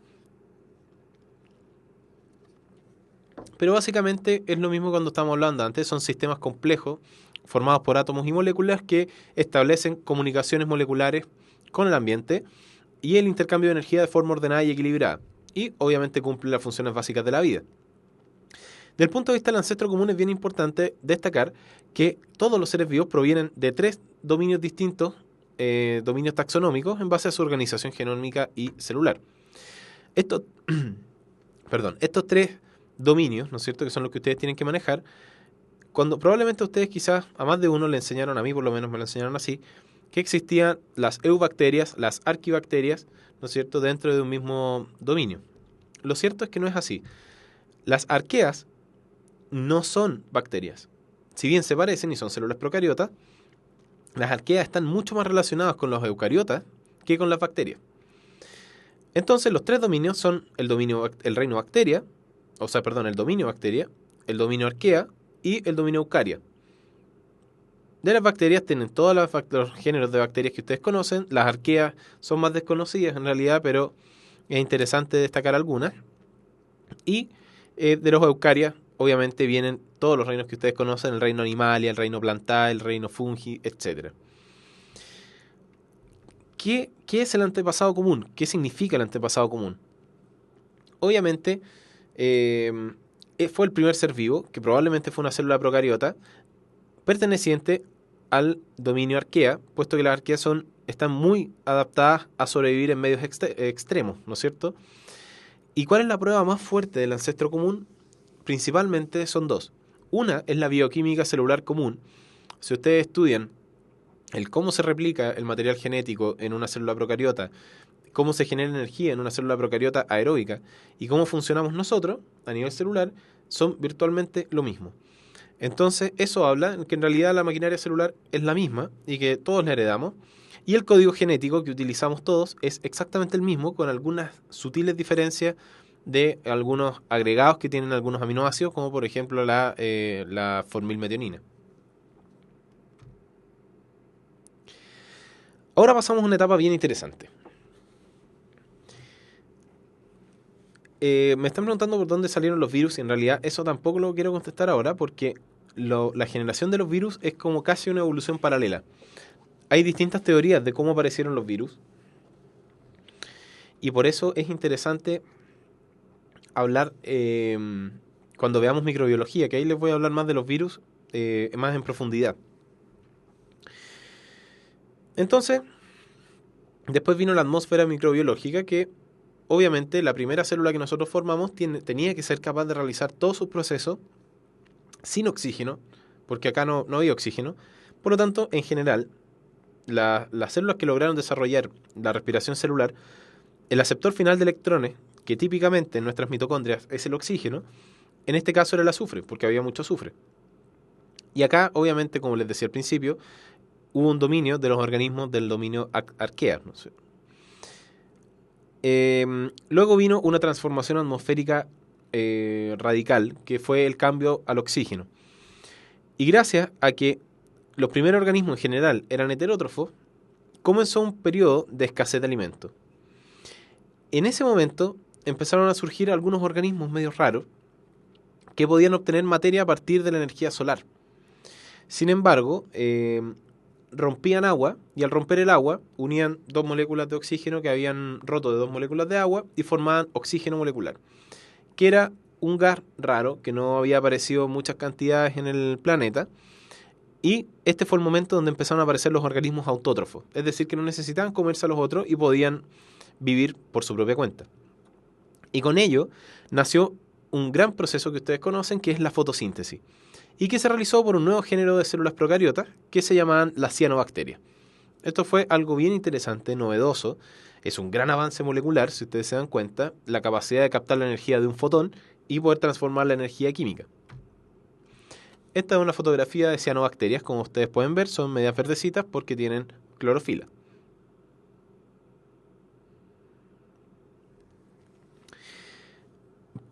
Speaker 1: Pero básicamente es lo mismo cuando estamos hablando antes, son sistemas complejos formados por átomos y moléculas que establecen comunicaciones moleculares con el ambiente y el intercambio de energía de forma ordenada y equilibrada. Y obviamente cumple las funciones básicas de la vida. Del punto de vista del ancestro común es bien importante destacar que todos los seres vivos provienen de 3 dominios distintos, dominios taxonómicos, en base a su organización genómica y celular. Estos, estos 3 dominios, ¿no es cierto?, que son los que ustedes tienen que manejar, cuando probablemente ustedes quizás a más de uno le enseñaron, a mí por lo menos me lo enseñaron así, que existían las eubacterias, las arquibacterias, ¿no es cierto?, dentro de un mismo dominio. Lo cierto es que no es así. Las arqueas no son bacterias. Si bien se parecen y son células procariotas, las arqueas están mucho más relacionadas con los eucariotas que con las bacterias. Entonces los 3 dominios son el reino bacteria, el dominio bacteria, el dominio arquea y el dominio eucaria. De las bacterias tienen todos los géneros de bacterias que ustedes conocen. Las arqueas son más desconocidas en realidad, pero es interesante destacar algunas. Y de los eucarias, obviamente, vienen todos los reinos que ustedes conocen: el reino animalia, el reino plantae, el reino fungi, etc. ¿Qué es el antepasado común? ¿Qué significa el antepasado común? Obviamente, fue el primer ser vivo, que probablemente fue una célula procariota, perteneciente al dominio arquea, puesto que las arqueas están muy adaptadas a sobrevivir en medios extremos, ¿no es cierto? ¿Y cuál es la prueba más fuerte del ancestro común? Principalmente son dos. Una es la bioquímica celular común. Si ustedes estudian el cómo se replica el material genético en una célula procariota, cómo se genera energía en una célula procariota aeróbica y cómo funcionamos nosotros a nivel celular, son virtualmente lo mismo. Entonces, eso habla en que en realidad la maquinaria celular es la misma y que todos la heredamos. Y el código genético que utilizamos todos es exactamente el mismo, con algunas sutiles diferencias de algunos agregados que tienen algunos aminoácidos, como por ejemplo la formilmetionina. Ahora pasamos a una etapa bien interesante. Me están preguntando por dónde salieron los virus y en realidad eso tampoco lo quiero contestar ahora porque la generación de los virus es como casi una evolución paralela. Hay distintas teorías de cómo aparecieron los virus y por eso es interesante hablar cuando veamos microbiología, que ahí les voy a hablar más de los virus más en profundidad. Entonces, después vino la atmósfera microbiológica que obviamente la primera célula que nosotros formamos tenía que ser capaz de realizar todos sus procesos sin oxígeno, porque acá no había oxígeno. Por lo tanto, en general, las células que lograron desarrollar la respiración celular, el aceptor final de electrones, que típicamente en nuestras mitocondrias es el oxígeno, en este caso era el azufre, porque había mucho azufre. Y acá, obviamente, como les decía al principio, hubo un dominio de los organismos del dominio arquea. ¿No? Luego vino una transformación atmosférica radical, que fue el cambio al oxígeno. Y gracias a que los primeros organismos en general eran heterótrofos, comenzó un periodo de escasez de alimentos. En ese momento empezaron a surgir algunos organismos medio raros que podían obtener materia a partir de la energía solar. Sin embargo, rompían agua y al romper el agua unían dos moléculas de oxígeno que habían roto de dos moléculas de agua y formaban oxígeno molecular, que era un gas raro que no había aparecido en muchas cantidades en el planeta. Y este fue el momento donde empezaron a aparecer los organismos autótrofos, es decir, que no necesitaban comerse a los otros y podían vivir por su propia cuenta. Y con ello nació un gran proceso que ustedes conocen, que es la fotosíntesis, y que se realizó por un nuevo género de células procariotas que se llamaban las cianobacterias. Esto fue algo bien interesante, novedoso, es un gran avance molecular, si ustedes se dan cuenta, la capacidad de captar la energía de un fotón y poder transformarla en energía química. Esta es una fotografía de cianobacterias, como ustedes pueden ver, son medias verdecitas porque tienen clorofila.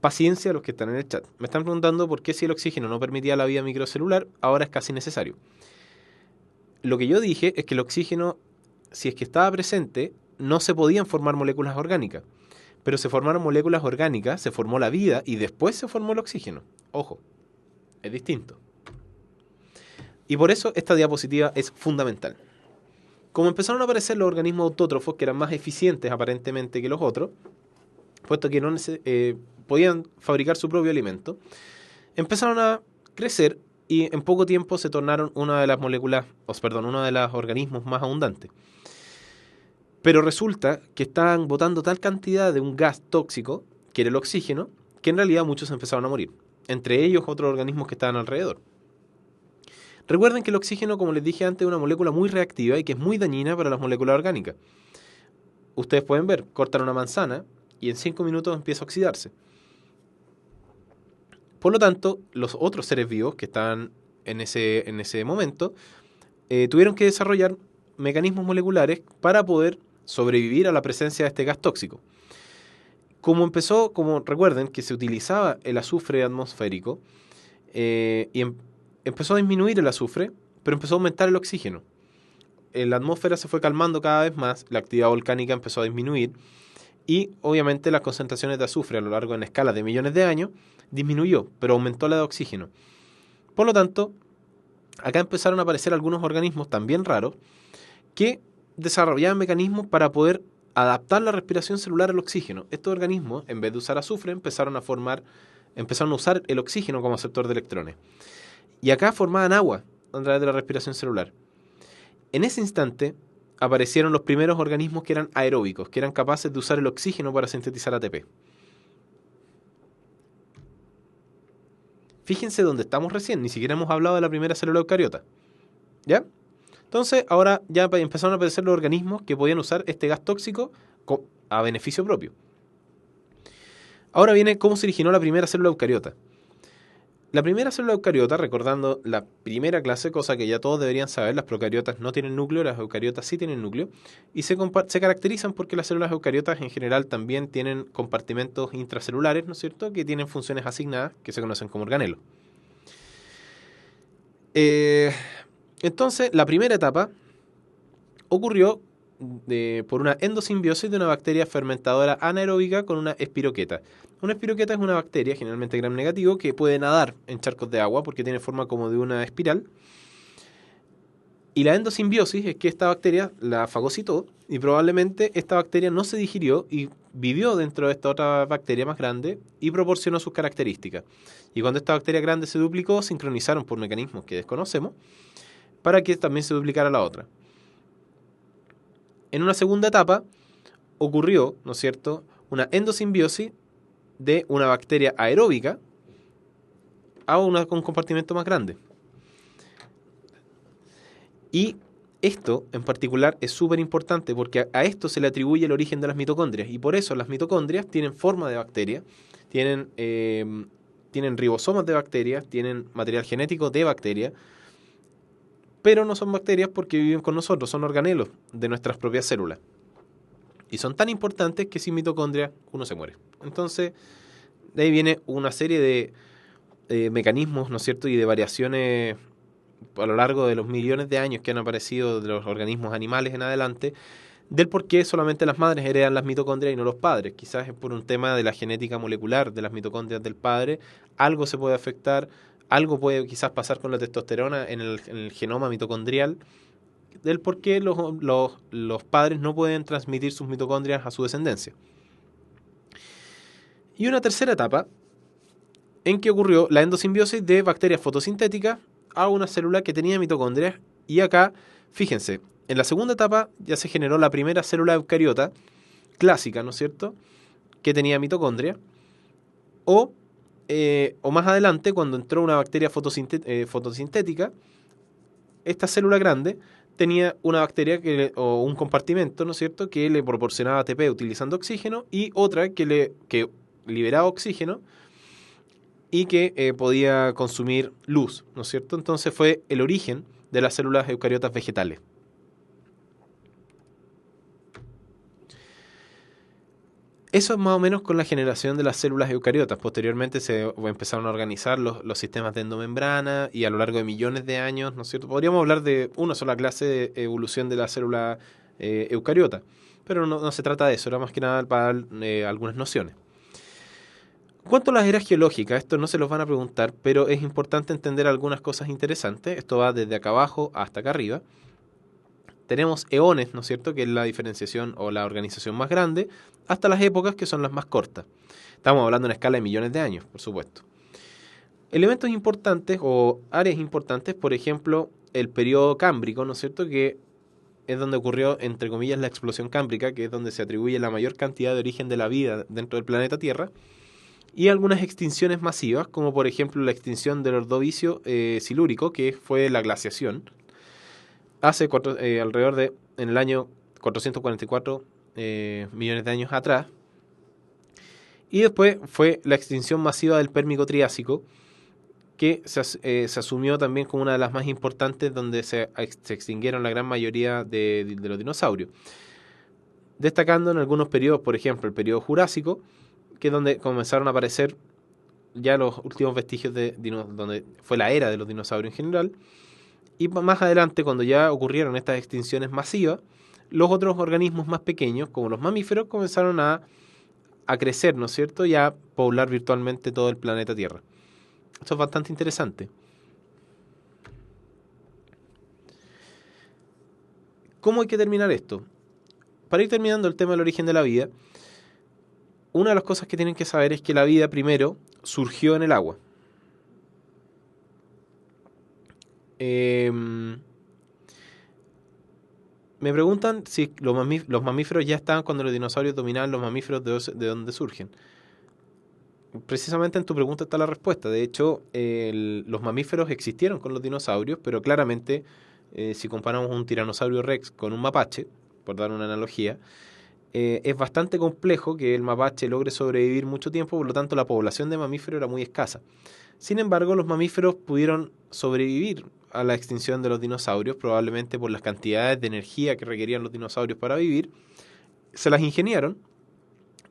Speaker 1: Paciencia a los que están en el chat. Me están preguntando por qué si el oxígeno no permitía la vida microcelular, ahora es casi necesario. Lo que yo dije es que el oxígeno, si es que estaba presente, no se podían formar moléculas orgánicas. Pero se formaron moléculas orgánicas, se formó la vida y después se formó el oxígeno. Ojo, es distinto. Y por eso esta diapositiva es fundamental. Como empezaron a aparecer los organismos autótrofos, que eran más eficientes aparentemente que los otros, puesto que no podían fabricar su propio alimento, empezaron a crecer y en poco tiempo se tornaron una de las moléculas, uno de los organismos más abundantes. Pero resulta que estaban botando tal cantidad de un gas tóxico, que era el oxígeno, que en realidad muchos empezaron a morir. Entre ellos otros organismos que estaban alrededor. Recuerden que el oxígeno, como les dije antes, es una molécula muy reactiva y que es muy dañina para las moléculas orgánicas. Ustedes pueden ver, cortan una manzana y en 5 minutos empieza a oxidarse. Por lo tanto, los otros seres vivos que estaban en ese momento tuvieron que desarrollar mecanismos moleculares para poder sobrevivir a la presencia de este gas tóxico. Como recuerden que se utilizaba el azufre atmosférico y empezó a disminuir el azufre, pero empezó a aumentar el oxígeno. La atmósfera se fue calmando cada vez más, la actividad volcánica empezó a disminuir y obviamente las concentraciones de azufre a lo largo de una escala de millones de años disminuyó, pero aumentó la de oxígeno. Por lo tanto, acá empezaron a aparecer algunos organismos también raros que desarrollaban mecanismos para poder adaptar la respiración celular al oxígeno. Estos organismos, en vez de usar azufre, empezaron a formar empezaron a usar el oxígeno como aceptor de electrones. Y acá formaban agua a través de la respiración celular. En ese instante aparecieron los primeros organismos que eran aeróbicos, que eran capaces de usar el oxígeno para sintetizar ATP. Fíjense dónde estamos recién, ni siquiera hemos hablado de la primera célula eucariota. ¿Ya? Entonces, ahora ya empezaron a aparecer los organismos que podían usar este gas tóxico a beneficio propio. Ahora viene cómo se originó la primera célula eucariota. La primera célula eucariota, recordando la primera clase, cosa que ya todos deberían saber, las procariotas no tienen núcleo, las eucariotas sí tienen núcleo, y se caracterizan porque las células eucariotas en general también tienen compartimentos intracelulares, ¿no es cierto?, que tienen funciones asignadas, que se conocen como organelos. Entonces, la primera etapa ocurrió por una endosimbiosis de una bacteria fermentadora anaeróbica con una espiroqueta. Una espiroqueta es una bacteria, generalmente gram negativo, que puede nadar en charcos de agua porque tiene forma como de una espiral. Y la endosimbiosis es que esta bacteria la fagocitó y probablemente esta bacteria no se digirió y vivió dentro de esta otra bacteria más grande y proporcionó sus características. Y cuando esta bacteria grande se duplicó, sincronizaron por mecanismos que desconocemos para que también se duplicara la otra. En una segunda etapa ocurrió, ¿no es cierto?, una endosimbiosis de una bacteria aeróbica a un compartimento más grande. Y esto en particular es súper importante porque a esto se le atribuye el origen de las mitocondrias y por eso las mitocondrias tienen forma de bacteria, tienen ribosomas de bacterias, tienen material genético de bacteria, pero no son bacterias porque viven con nosotros, son organelos de nuestras propias células. Y son tan importantes que sin mitocondria uno se muere. Entonces, de ahí viene una serie de mecanismos, ¿no es cierto?, y de variaciones a lo largo de los millones de años que han aparecido de los organismos animales en adelante, del por qué solamente las madres heredan las mitocondrias y no los padres. Quizás es por un tema de la genética molecular de las mitocondrias del padre, algo se puede afectar, algo puede quizás pasar con la testosterona en el genoma mitocondrial, del por qué los padres no pueden transmitir sus mitocondrias a su descendencia. Y una tercera etapa en que ocurrió la endosimbiosis de bacterias fotosintéticas a una célula que tenía mitocondrias. Y acá, fíjense, en la segunda etapa ya se generó la primera célula eucariota clásica, ¿no es cierto?, que tenía mitocondria. O más adelante, cuando entró una bacteria fotosintética, esta célula grande tenía una bacteria o un compartimento, ¿no es cierto?, que le proporcionaba ATP utilizando oxígeno y otra que liberaba oxígeno y que podía consumir luz, ¿no es cierto? Entonces fue el origen de las células eucariotas vegetales. Eso es más o menos con la generación de las células eucariotas. Posteriormente se empezaron a organizar los sistemas de endomembrana y a lo largo de millones de años, ¿no es cierto? Podríamos hablar de una sola clase de evolución de la célula eucariota, pero no se trata de eso, era más que nada para algunas nociones. En cuanto a las eras geológicas, esto no se los van a preguntar, pero es importante entender algunas cosas interesantes. Esto va desde acá abajo hasta acá arriba. Tenemos eones, ¿no es cierto?, que es la diferenciación o la organización más grande, hasta las épocas que son las más cortas. Estamos hablando de una escala de millones de años, por supuesto. Elementos importantes o áreas importantes, por ejemplo, el periodo cámbrico, ¿no es cierto?, que es donde ocurrió, entre comillas, la explosión cámbrica, que es donde se atribuye la mayor cantidad de origen de la vida dentro del planeta Tierra, y algunas extinciones masivas, como por ejemplo la extinción del ordovícico silúrico, que fue la glaciación, hace alrededor de, en el año 444 millones de años atrás. Y después fue la extinción masiva del Pérmico Triásico, que se asumió también como una de las más importantes, donde se extinguieron la gran mayoría de los dinosaurios. Destacando en algunos periodos, por ejemplo, el periodo Jurásico, que es donde comenzaron a aparecer ya los últimos vestigios donde fue la era de los dinosaurios en general. Y más adelante, cuando ya ocurrieron estas extinciones masivas, los otros organismos más pequeños, como los mamíferos, comenzaron a crecer, ¿no es cierto?, y a poblar virtualmente todo el planeta Tierra. Esto es bastante interesante. ¿Cómo hay que terminar esto? Para ir terminando el tema del origen de la vida, una de las cosas que tienen que saber es que la vida primero surgió en el agua. Me preguntan si los mamíferos ya estaban cuando los dinosaurios dominaban los mamíferos, de dónde surgen. Precisamente en tu pregunta está la respuesta. De hecho, los mamíferos existieron con los dinosaurios, pero claramente, si comparamos un tiranosaurio rex con un mapache, por dar una analogía, es bastante complejo que el mapache logre sobrevivir mucho tiempo, por lo tanto la población de mamíferos era muy escasa. Sin embargo, los mamíferos pudieron sobrevivir a la extinción de los dinosaurios, probablemente por las cantidades de energía que requerían los dinosaurios para vivir. Se las ingeniaron,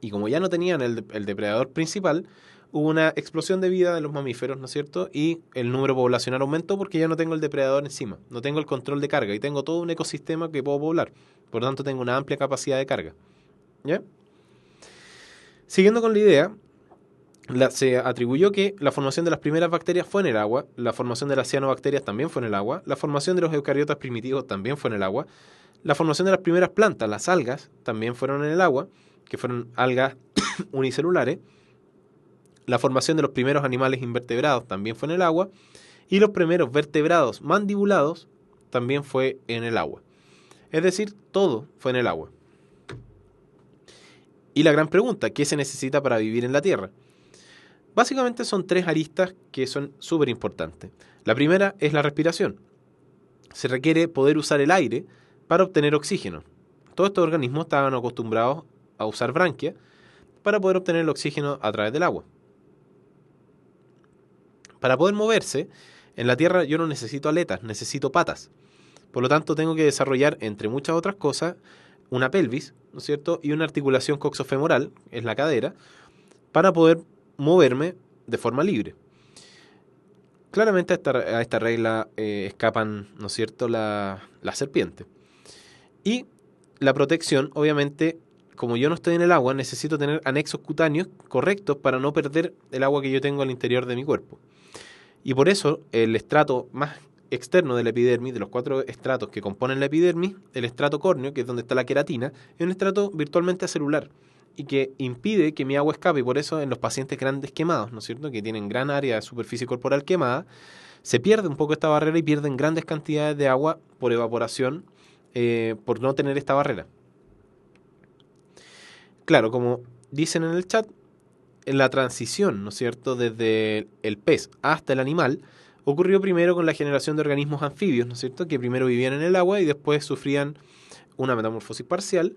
Speaker 1: y como ya no tenían el depredador principal, hubo una explosión de vida de los mamíferos, ¿no es cierto? Y el número poblacional aumentó porque ya no tengo el depredador encima, no tengo el control de carga y tengo todo un ecosistema que puedo poblar. Por lo tanto, tengo una amplia capacidad de carga. ¿Ya? Siguiendo con la idea, se atribuyó que la formación de las primeras bacterias fue en el agua, la formación de las cianobacterias también fue en el agua, la formación de los eucariotas primitivos también fue en el agua, la formación de las primeras plantas, las algas, también fueron en el agua, que fueron algas unicelulares, la formación de los primeros animales invertebrados también fue en el agua, y los primeros vertebrados mandibulados también fue en el agua. Es decir, todo fue en el agua. Y la gran pregunta, ¿qué se necesita para vivir en la Tierra? Básicamente son tres aristas que son súper importantes. La primera es la respiración. Se requiere poder usar el aire para obtener oxígeno. Todos estos organismos estaban acostumbrados a usar branquias para poder obtener el oxígeno a través del agua. Para poder moverse, en la Tierra yo no necesito aletas, necesito patas. Por lo tanto, tengo que desarrollar, entre muchas otras cosas, una pelvis, ¿no es cierto? Y una articulación coxofemoral, es la cadera, para poder moverme de forma libre. Claramente a esta regla escapan, ¿no es cierto?, la serpiente. Y la protección, obviamente, como yo no estoy en el agua, necesito tener anexos cutáneos correctos para no perder el agua que yo tengo al interior de mi cuerpo. Y por eso el estrato más externo de la epidermis, de los 4 estratos que componen la epidermis, el estrato córneo, que es donde está la queratina, es un estrato virtualmente acelular y que impide que mi agua escape. Y por eso en los pacientes grandes quemados, ¿no es cierto?, que tienen gran área de superficie corporal quemada, se pierde un poco esta barrera y pierden grandes cantidades de agua por evaporación, por no tener esta barrera. Claro, como dicen en el chat, en la transición, ¿no es cierto?, desde el pez hasta el animal, ocurrió primero con la generación de organismos anfibios, ¿no es cierto?, que primero vivían en el agua y después sufrían una metamorfosis parcial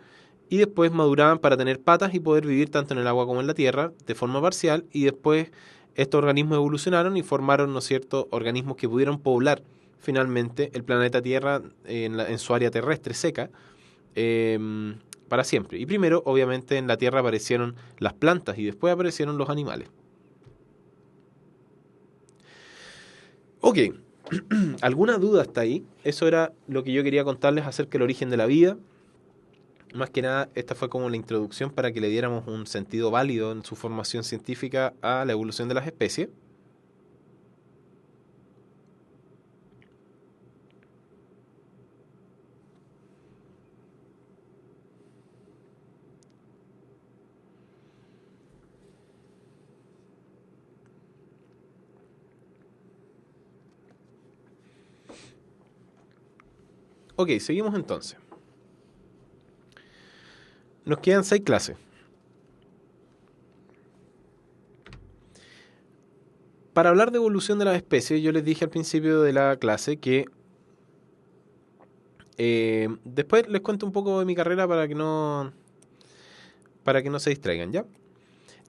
Speaker 1: y después maduraban para tener patas y poder vivir tanto en el agua como en la tierra de forma parcial, y después estos organismos evolucionaron y formaron, ¿no es cierto?, organismos que pudieron poblar finalmente el planeta Tierra en su área terrestre seca, para siempre. Y primero, obviamente, en la Tierra aparecieron las plantas y después aparecieron los animales. Ok, ¿alguna duda hasta ahí? Eso era lo que yo quería contarles acerca del origen de la vida. Más que nada, esta fue como la introducción para que le diéramos un sentido válido en su formación científica a la evolución de las especies. Ok, seguimos entonces. Nos quedan 6 clases. Para hablar de evolución de las especies, yo les dije al principio de la clase que después les cuento un poco de mi carrera para que no se distraigan, ¿ya?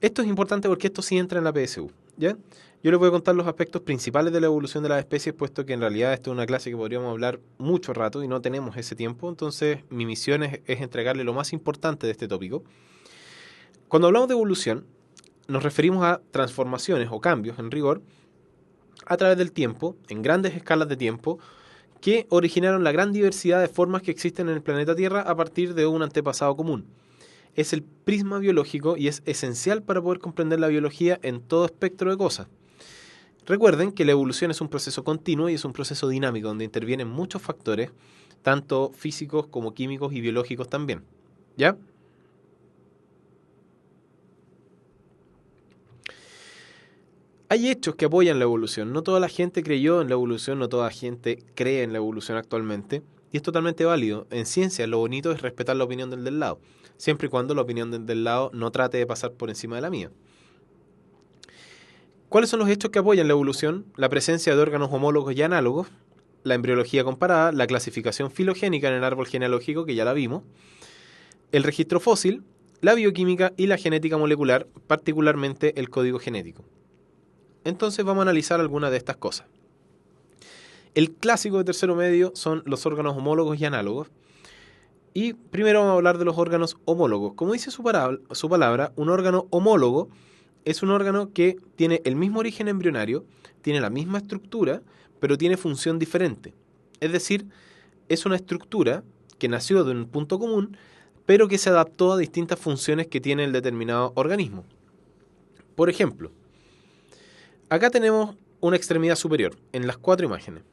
Speaker 1: Esto es importante porque esto sí entra en la PSU, ¿ya? Yo les voy a contar los aspectos principales de la evolución de las especies, puesto que en realidad esto es una clase que podríamos hablar mucho rato y no tenemos ese tiempo. Entonces mi misión es entregarle lo más importante de este tópico. Cuando hablamos de evolución, nos referimos a transformaciones o cambios, en rigor, a través del tiempo, en grandes escalas de tiempo, que originaron la gran diversidad de formas que existen en el planeta Tierra a partir de un antepasado común. Es el prisma biológico y es esencial para poder comprender la biología en todo espectro de cosas. Recuerden que la evolución es un proceso continuo y es un proceso dinámico donde intervienen muchos factores, tanto físicos como químicos y biológicos también. ¿Ya? Hay hechos que apoyan la evolución. No toda la gente creyó en la evolución, no toda la gente cree en la evolución actualmente. Y es totalmente válido. En ciencia lo bonito es respetar la opinión del lado, siempre y cuando la opinión del lado no trate de pasar por encima de la mía. ¿Cuáles son los hechos que apoyan la evolución? La presencia de órganos homólogos y análogos, la embriología comparada, la clasificación filogénica en el árbol genealógico, que ya la vimos, el registro fósil, la bioquímica y la genética molecular, particularmente el código genético. Entonces vamos a analizar algunas de estas cosas. El clásico de tercero medio son los órganos homólogos y análogos. Y primero vamos a hablar de los órganos homólogos. Como dice su palabra, un órgano homólogo es un órgano que tiene el mismo origen embrionario, tiene la misma estructura, pero tiene función diferente. Es decir, es una estructura que nació de un punto común, pero que se adaptó a distintas funciones que tiene el determinado organismo. Por ejemplo, acá tenemos una extremidad superior en las 4 imágenes,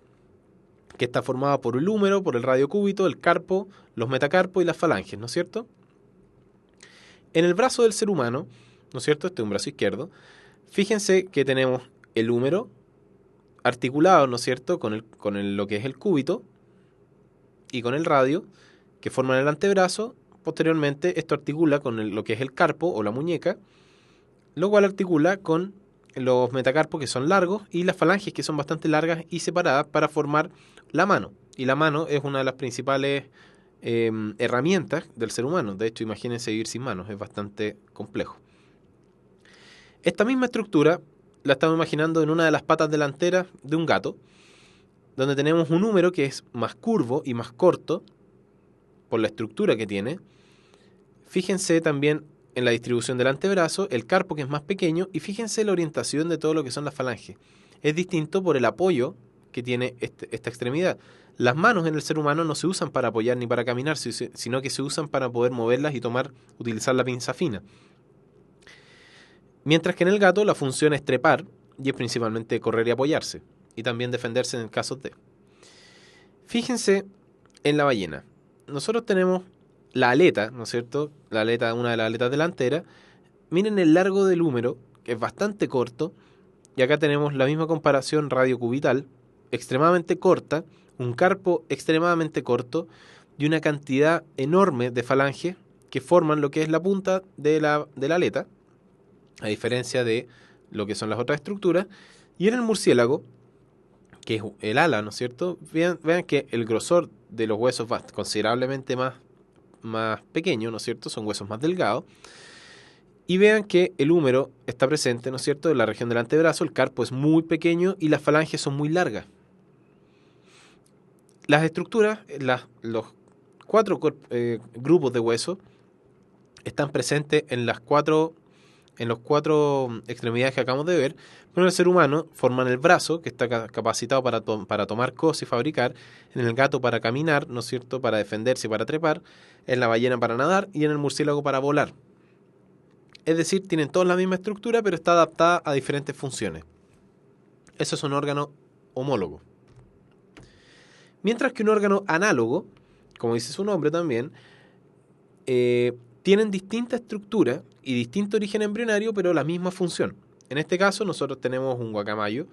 Speaker 1: que está formada por el húmero, por el radiocúbito, el carpo, los metacarpos y las falanges, ¿no es cierto? En el brazo del ser humano, ¿no es cierto? Este es un brazo izquierdo. Fíjense que tenemos el húmero articulado, ¿no es cierto?, con lo que es el cúbito y con el radio, que forman el antebrazo. Posteriormente, esto articula con lo que es el carpo o la muñeca, lo cual articula con los metacarpos, que son largos, y las falanges, que son bastante largas y separadas, para formar la mano. Y la mano es una de las principales herramientas del ser humano. De hecho, imagínense vivir sin manos, es bastante complejo. Esta misma estructura la estamos imaginando en una de las patas delanteras de un gato, donde tenemos un húmero que es más curvo y más corto por la estructura que tiene. Fíjense también en la distribución del antebrazo, el carpo, que es más pequeño, y fíjense la orientación de todo lo que son las falanges. Es distinto por el apoyo que tiene esta extremidad. Las manos en el ser humano no se usan para apoyar ni para caminar, sino que se usan para poder moverlas y utilizar la pinza fina. Mientras que en el gato la función es trepar, y es principalmente correr y apoyarse, y también defenderse en casos de. Fíjense en la ballena. Nosotros tenemos la aleta, ¿no es cierto? La aleta, una de las aletas delanteras. Miren el largo del húmero, que es bastante corto, y acá tenemos la misma comparación radiocubital, extremadamente corta, un carpo extremadamente corto, y una cantidad enorme de falanges que forman lo que es la punta de la aleta, a diferencia de lo que son las otras estructuras. Y en el murciélago, que es el ala, ¿no es cierto? Vean que el grosor de los huesos va considerablemente más pequeño, ¿no es cierto? Son huesos más delgados. Y vean que el húmero está presente, ¿no es cierto?, en la región del antebrazo, el carpo es muy pequeño y las falanges son muy largas. Las estructuras, los 4 grupos de huesos están presentes en los 4 extremidades que acabamos de ver, pero en el ser humano forman el brazo, que está capacitado para tomar cosas y fabricar, en el gato para caminar, ¿no es cierto?, para defenderse y para trepar, en la ballena para nadar y en el murciélago para volar. Es decir, tienen todos la misma estructura, pero está adaptada a diferentes funciones. Eso es un órgano homólogo. Mientras que un órgano análogo, como dice su nombre también, tienen distinta estructura y distinto origen embrionario, pero la misma función. En este caso, nosotros tenemos un guacamayo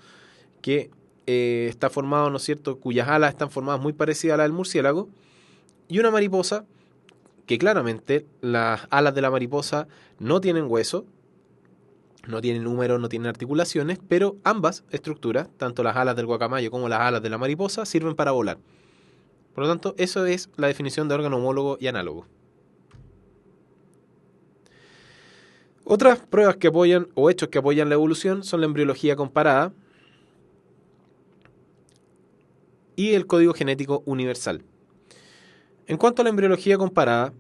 Speaker 1: que está formado, ¿no es cierto?, cuyas alas están formadas muy parecidas a las del murciélago, y una mariposa que claramente las alas de la mariposa no tienen hueso, no tienen húmero, no tienen articulaciones, pero ambas estructuras, tanto las alas del guacamayo como las alas de la mariposa, sirven para volar. Por lo tanto, eso es la definición de órgano homólogo y análogo. Otras pruebas que apoyan o hechos que apoyan la evolución son la embriología comparada y el código genético universal. En cuanto a la embriología comparada,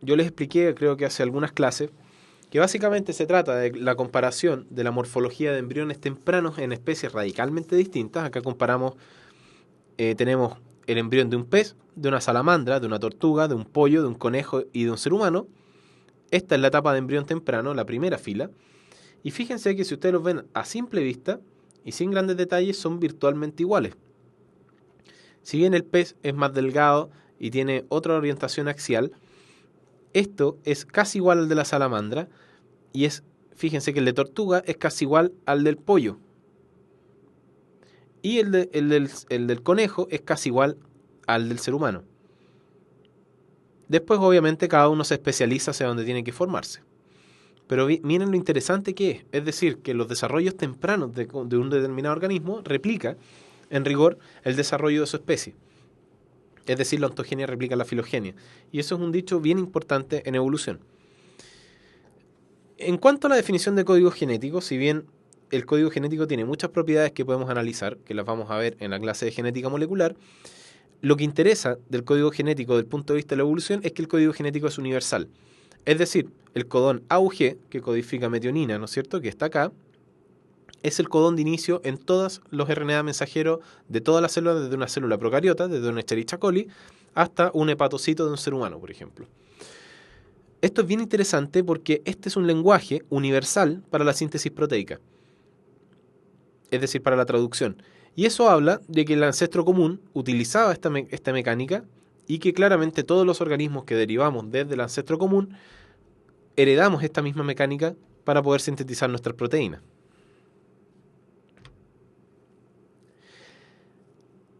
Speaker 1: yo les expliqué, creo que hace algunas clases, que básicamente se trata de la comparación de la morfología de embriones tempranos en especies radicalmente distintas. Acá comparamos, tenemos el embrión de un pez, de una salamandra, de una tortuga, de un pollo, de un conejo y de un ser humano. Esta es la etapa de embrión temprano, la primera fila. Y fíjense que si ustedes los ven a simple vista y sin grandes detalles, son virtualmente iguales. Si bien el pez es más delgado y tiene otra orientación axial, esto es casi igual al de la salamandra y fíjense que el de tortuga es casi igual al del pollo, y el del conejo es casi igual al del ser humano. Después, obviamente, cada uno se especializa hacia donde tiene que formarse. Pero miren lo interesante que es decir, que los desarrollos tempranos de un determinado organismo replica, en rigor, el desarrollo de su especie. Es decir, la ontogenia replica la filogenia. Y eso es un dicho bien importante en evolución. En cuanto a la definición de código genético, si bien el código genético tiene muchas propiedades que podemos analizar, que las vamos a ver en la clase de genética molecular, lo que interesa del código genético desde el punto de vista de la evolución es que el código genético es universal. Es decir, el codón AUG, que codifica metionina, ¿no es cierto?, que está acá, es el codón de inicio en todos los RNA mensajeros de todas las células, desde una célula procariota, desde una Escherichia coli, hasta un hepatocito de un ser humano, por ejemplo. Esto es bien interesante porque este es un lenguaje universal para la síntesis proteica, es decir, para la traducción. Y eso habla de que el ancestro común utilizaba esta mecánica y que claramente todos los organismos que derivamos desde el ancestro común heredamos esta misma mecánica para poder sintetizar nuestras proteínas.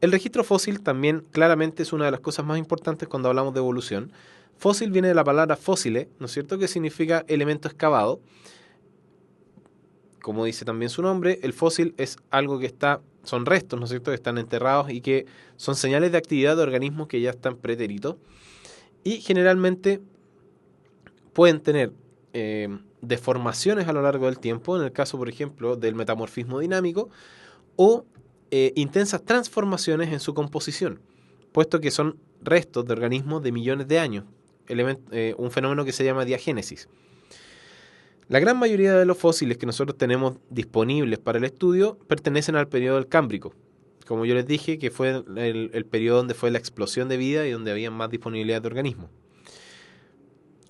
Speaker 1: El registro fósil también claramente es una de las cosas más importantes cuando hablamos de evolución. Fósil viene de la palabra fósile, ¿no es cierto?, que significa elemento excavado. Como dice también su nombre, el fósil es algo que son restos, ¿no es cierto?, que están enterrados y que son señales de actividad de organismos que ya están pretéritos. Y generalmente pueden tener deformaciones a lo largo del tiempo, en el caso, por ejemplo, del metamorfismo dinámico, o intensas transformaciones en su composición, puesto que son restos de organismos de millones de años, un fenómeno que se llama diagénesis. La gran mayoría de los fósiles que nosotros tenemos disponibles para el estudio pertenecen al periodo del Cámbrico, como yo les dije, que fue el periodo donde fue la explosión de vida y donde había más disponibilidad de organismos.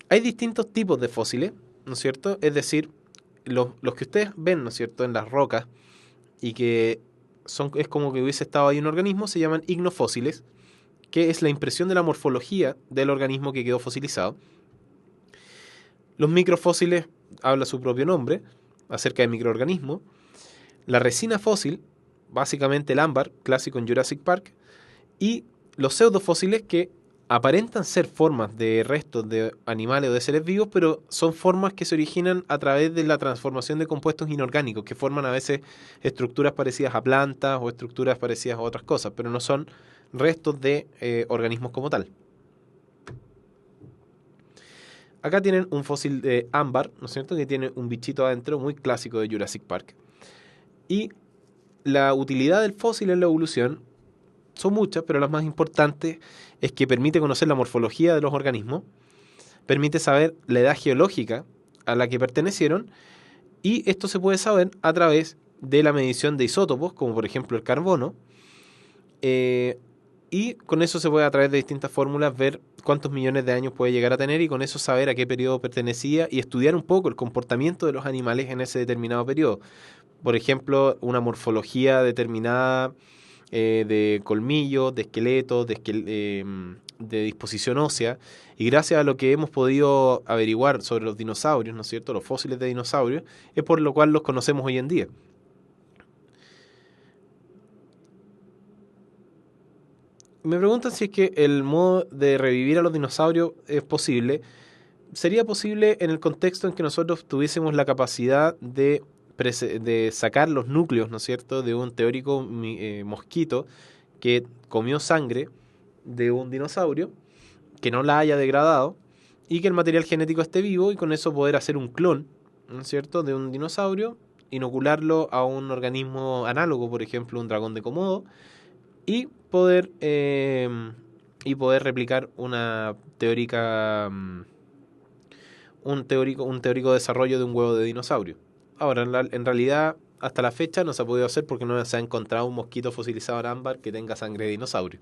Speaker 1: Hay distintos tipos de fósiles, ¿no es cierto? Es decir, los que ustedes ven, ¿no es cierto?, en las rocas y que es como que hubiese estado ahí un organismo, se llaman ignofósiles, que es la impresión de la morfología del organismo que quedó fosilizado. Los microfósiles habla su propio nombre, acerca de microorganismos. La resina fósil, básicamente el ámbar, clásico en Jurassic Park. Y los pseudofósiles, que aparentan ser formas de restos de animales o de seres vivos, pero son formas que se originan a través de la transformación de compuestos inorgánicos, que forman a veces estructuras parecidas a plantas o estructuras parecidas a otras cosas, pero no son restos de organismos como tal. Acá tienen un fósil de ámbar, ¿no es cierto?, que tiene un bichito adentro muy clásico de Jurassic Park. Y la utilidad del fósil en la evolución son muchas, pero las más importantes es que permite conocer la morfología de los organismos, permite saber la edad geológica a la que pertenecieron, y esto se puede saber a través de la medición de isótopos, como por ejemplo el carbono, y con eso se puede, a través de distintas fórmulas, ver cuántos millones de años puede llegar a tener y con eso saber a qué periodo pertenecía y estudiar un poco el comportamiento de los animales en ese determinado periodo. Por ejemplo, una morfología determinada de colmillos, de esqueletos, de disposición ósea, y gracias a lo que hemos podido averiguar sobre los dinosaurios, ¿no es cierto?, los fósiles de dinosaurios, es por lo cual los conocemos hoy en día. Me preguntan si es que el modo de revivir a los dinosaurios es posible. Sería posible en el contexto en que nosotros tuviésemos la capacidad de sacar los núcleos, ¿no es cierto?, de un teórico mosquito que comió sangre de un dinosaurio, que no la haya degradado y que el material genético esté vivo y con eso poder hacer un clon, ¿no es cierto?, de un dinosaurio, inocularlo a un organismo análogo, por ejemplo, un dragón de Komodo, y poder replicar una teórica un teórico desarrollo de un huevo de dinosaurio. Ahora, en realidad, hasta la fecha no se ha podido hacer porque no se ha encontrado un mosquito fosilizado en ámbar que tenga sangre de dinosaurio.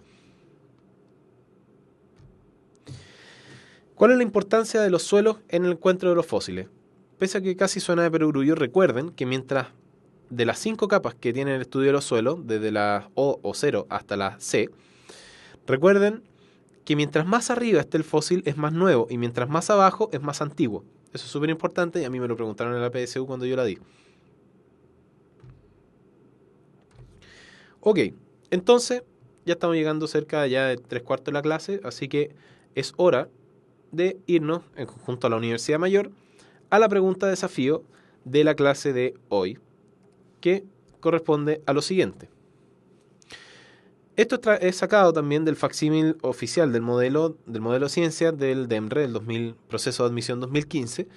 Speaker 1: ¿Cuál es la importancia de los suelos en el encuentro de los fósiles? Pese a que casi suena de perogrullo, recuerden que mientras de las 5 capas que tiene el estudio de los suelos, desde la O o 0 hasta la C, recuerden que mientras más arriba esté el fósil es más nuevo y mientras más abajo es más antiguo. Eso es súper importante y a mí me lo preguntaron en la PSU cuando yo la di. Ok, entonces ya estamos llegando cerca ya de 3/4 de la clase, así que es hora de irnos en conjunto a la Universidad Mayor a la pregunta desafío de la clase de hoy, que corresponde a lo siguiente. Esto es sacado también del facsímil oficial del modelo ciencia del DEMRE, del proceso de admisión 2015.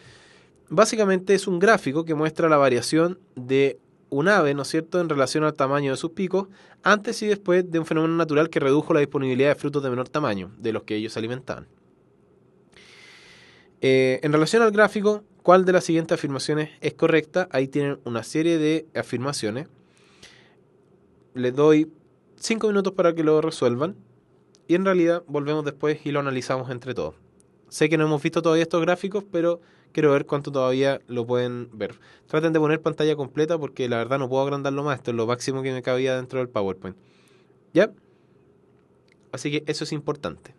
Speaker 1: Básicamente es un gráfico que muestra la variación de un ave, ¿no es cierto?, en relación al tamaño de sus picos, antes y después de un fenómeno natural que redujo la disponibilidad de frutos de menor tamaño, de los que ellos se alimentaban. En relación al gráfico, ¿cuál de las siguientes afirmaciones es correcta? Ahí tienen una serie de afirmaciones. Les doy 5 minutos para que lo resuelvan y en realidad volvemos después y lo analizamos entre todos. Sé que no hemos visto todavía estos gráficos, pero quiero ver cuánto todavía lo pueden ver. Traten de poner pantalla completa porque la verdad no puedo agrandarlo más. Esto es lo máximo que me cabía dentro del PowerPoint. ¿Ya? Así que eso es importante.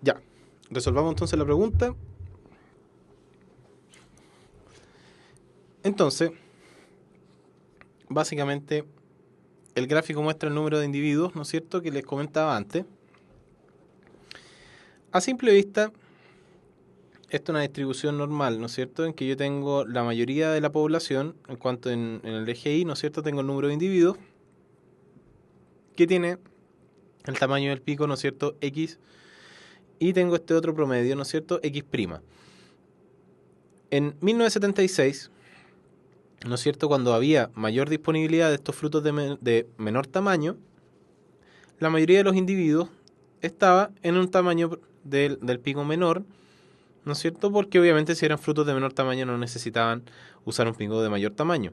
Speaker 1: Ya, resolvamos entonces la pregunta. Entonces, básicamente, el gráfico muestra el número de individuos, ¿no es cierto?, que les comentaba antes. A simple vista, esto es una distribución normal, ¿no es cierto?, en que yo tengo la mayoría de la población, en cuanto en el eje Y, ¿no es cierto?, tengo el número de individuos, que tiene el tamaño del pico, ¿no es cierto?, X, y tengo este otro promedio, ¿no es cierto?, X'. En 1976, ¿no es cierto?, cuando había mayor disponibilidad de estos frutos de menor tamaño, la mayoría de los individuos estaba en un tamaño del pico menor, ¿no es cierto?, porque obviamente si eran frutos de menor tamaño no necesitaban usar un pico de mayor tamaño.